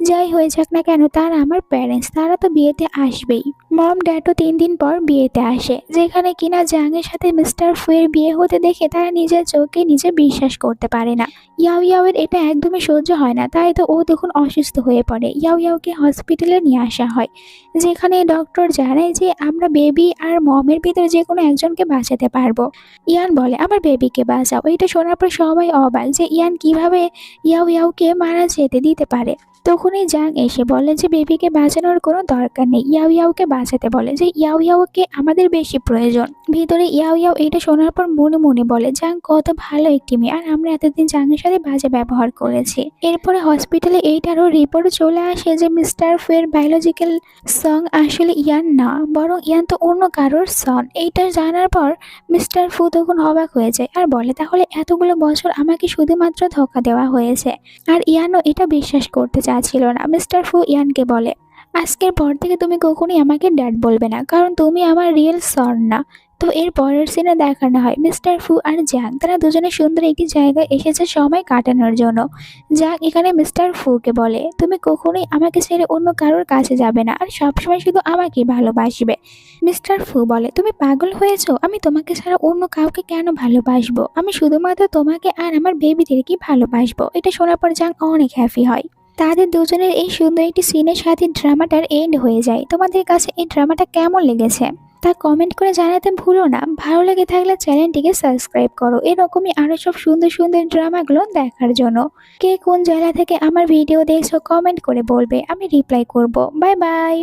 যাই হয়ে যাক না কেন তারা আমার প্যারেন্টস, তারা তো বিয়েতে আসবেই। মম ড্যাডও 3 দিন পর বিয়েতে আসে, যেখানে কিনা জাংয়ের সাথে মিস্টার ফুয়ের বিয়ে হতে দেখে তারা নিজের চোখে নিজে বিশ্বাস করতে পারে না। ইয়াও ইয়াওয়ের এটা একদমই সহ্য হয় না, তাই তো ও তখন অসুস্থ হয়ে পড়ে। ইয়াও ইয়াওকে হসপিটালে নিয়ে আসা হয়, যেখানে ডক্টর জানায় যে আমরা বেবি আর মমের ভিতরে যে কোনো একজনকে বাঁচাতে পারবো। ইয়ান বলে আমার বেবিকে বাঁচাও। এটা শোনার পর সবাই অবাক যে ইয়ান কিভাবে ইয়াও ইয়াওকে মারা যেতে দিতে পারে। তখনই জাং এসে বলে যে বেবিকে বাঁচানোর কোনো দরকার নেই, ইয়াও ইয়াওকে বাঁচাতে বলে যে ইয়াও ইয়াওকে আমাদের বেশি প্রয়োজন। ভিতরে ইয়াও ইয়াও এটা শোনার পর মনে মনে বলে জাং কত ভালো একটি মেয়ে, আর আমরা এতদিন জাংয়ের সাথে বাজে ব্যবহার করেছি। এরপরে হসপিটালে এইটারও রিপোর্ট চলে আসে যে মিস্টার ফুয়ের বায়োলজিক্যাল সং আসলে ইয়ান না, বরং ইয়ান তো অন্য কারোর সন। এইটা জানার পর মিস্টার ফু তখন অবাক হয়ে যায় আর বলে তাহলে এতগুলো বছর আমাকে শুধুমাত্র ধোঁকা দেওয়া হয়েছে। আর ইয়ানও এটা বিশ্বাস করতে চাচ্ছিল না। মিস্টার ফু ইয়ানকে বলে আজকের পর থেকে তুমি কখনোই আমাকে ড্যাড বলবে না, কারণ তুমি আমার রিয়েল সন না। তো এর পরের সিনে দেখানো হয় মিস্টার ফু আর জাং তারা দুজনে সুন্দর একটি জায়গায় এসেছে সময় কাটানোর জন্য। জাং এখানে মিস্টার ফুকে বলে তুমি কখনোই আমাকে ছেড়ে অন্য কারোর কাছে যাবে না, আর সবসময় শুধু আমাকেই ভালোবাসবে। মিস্টার ফু বলে তুমি পাগল হয়েছো, আমি তোমাকে ছাড়া অন্য কাউকে কেন ভালোবাসবো, আমি শুধুমাত্র তোমাকে আর আমার বেবিদেরকেই ভালোবাসবো। এটা শোনার পর জাং অনেক হ্যাপি হয়। তাদের দুজনের এই সুন্দর একটি সিনের সাথে ড্রামাটার এন্ড হয়ে যায়। তোমাদের কাছে এই ড্রামাটা কেমন লেগেছে তা কমেন্ট করে জানাতে ভুলো না। ভালো লেগে থাকলে চ্যানেলটিকে সাবস্ক্রাইব করো এরকমই আরও সব সুন্দর সুন্দর ড্রামাগুলো দেখার জন্য। কে কোন জেলা থেকে আমার ভিডিও দেখছো কমেন্ট করে বলবে, আমি রিপ্লাই করব। Bye bye.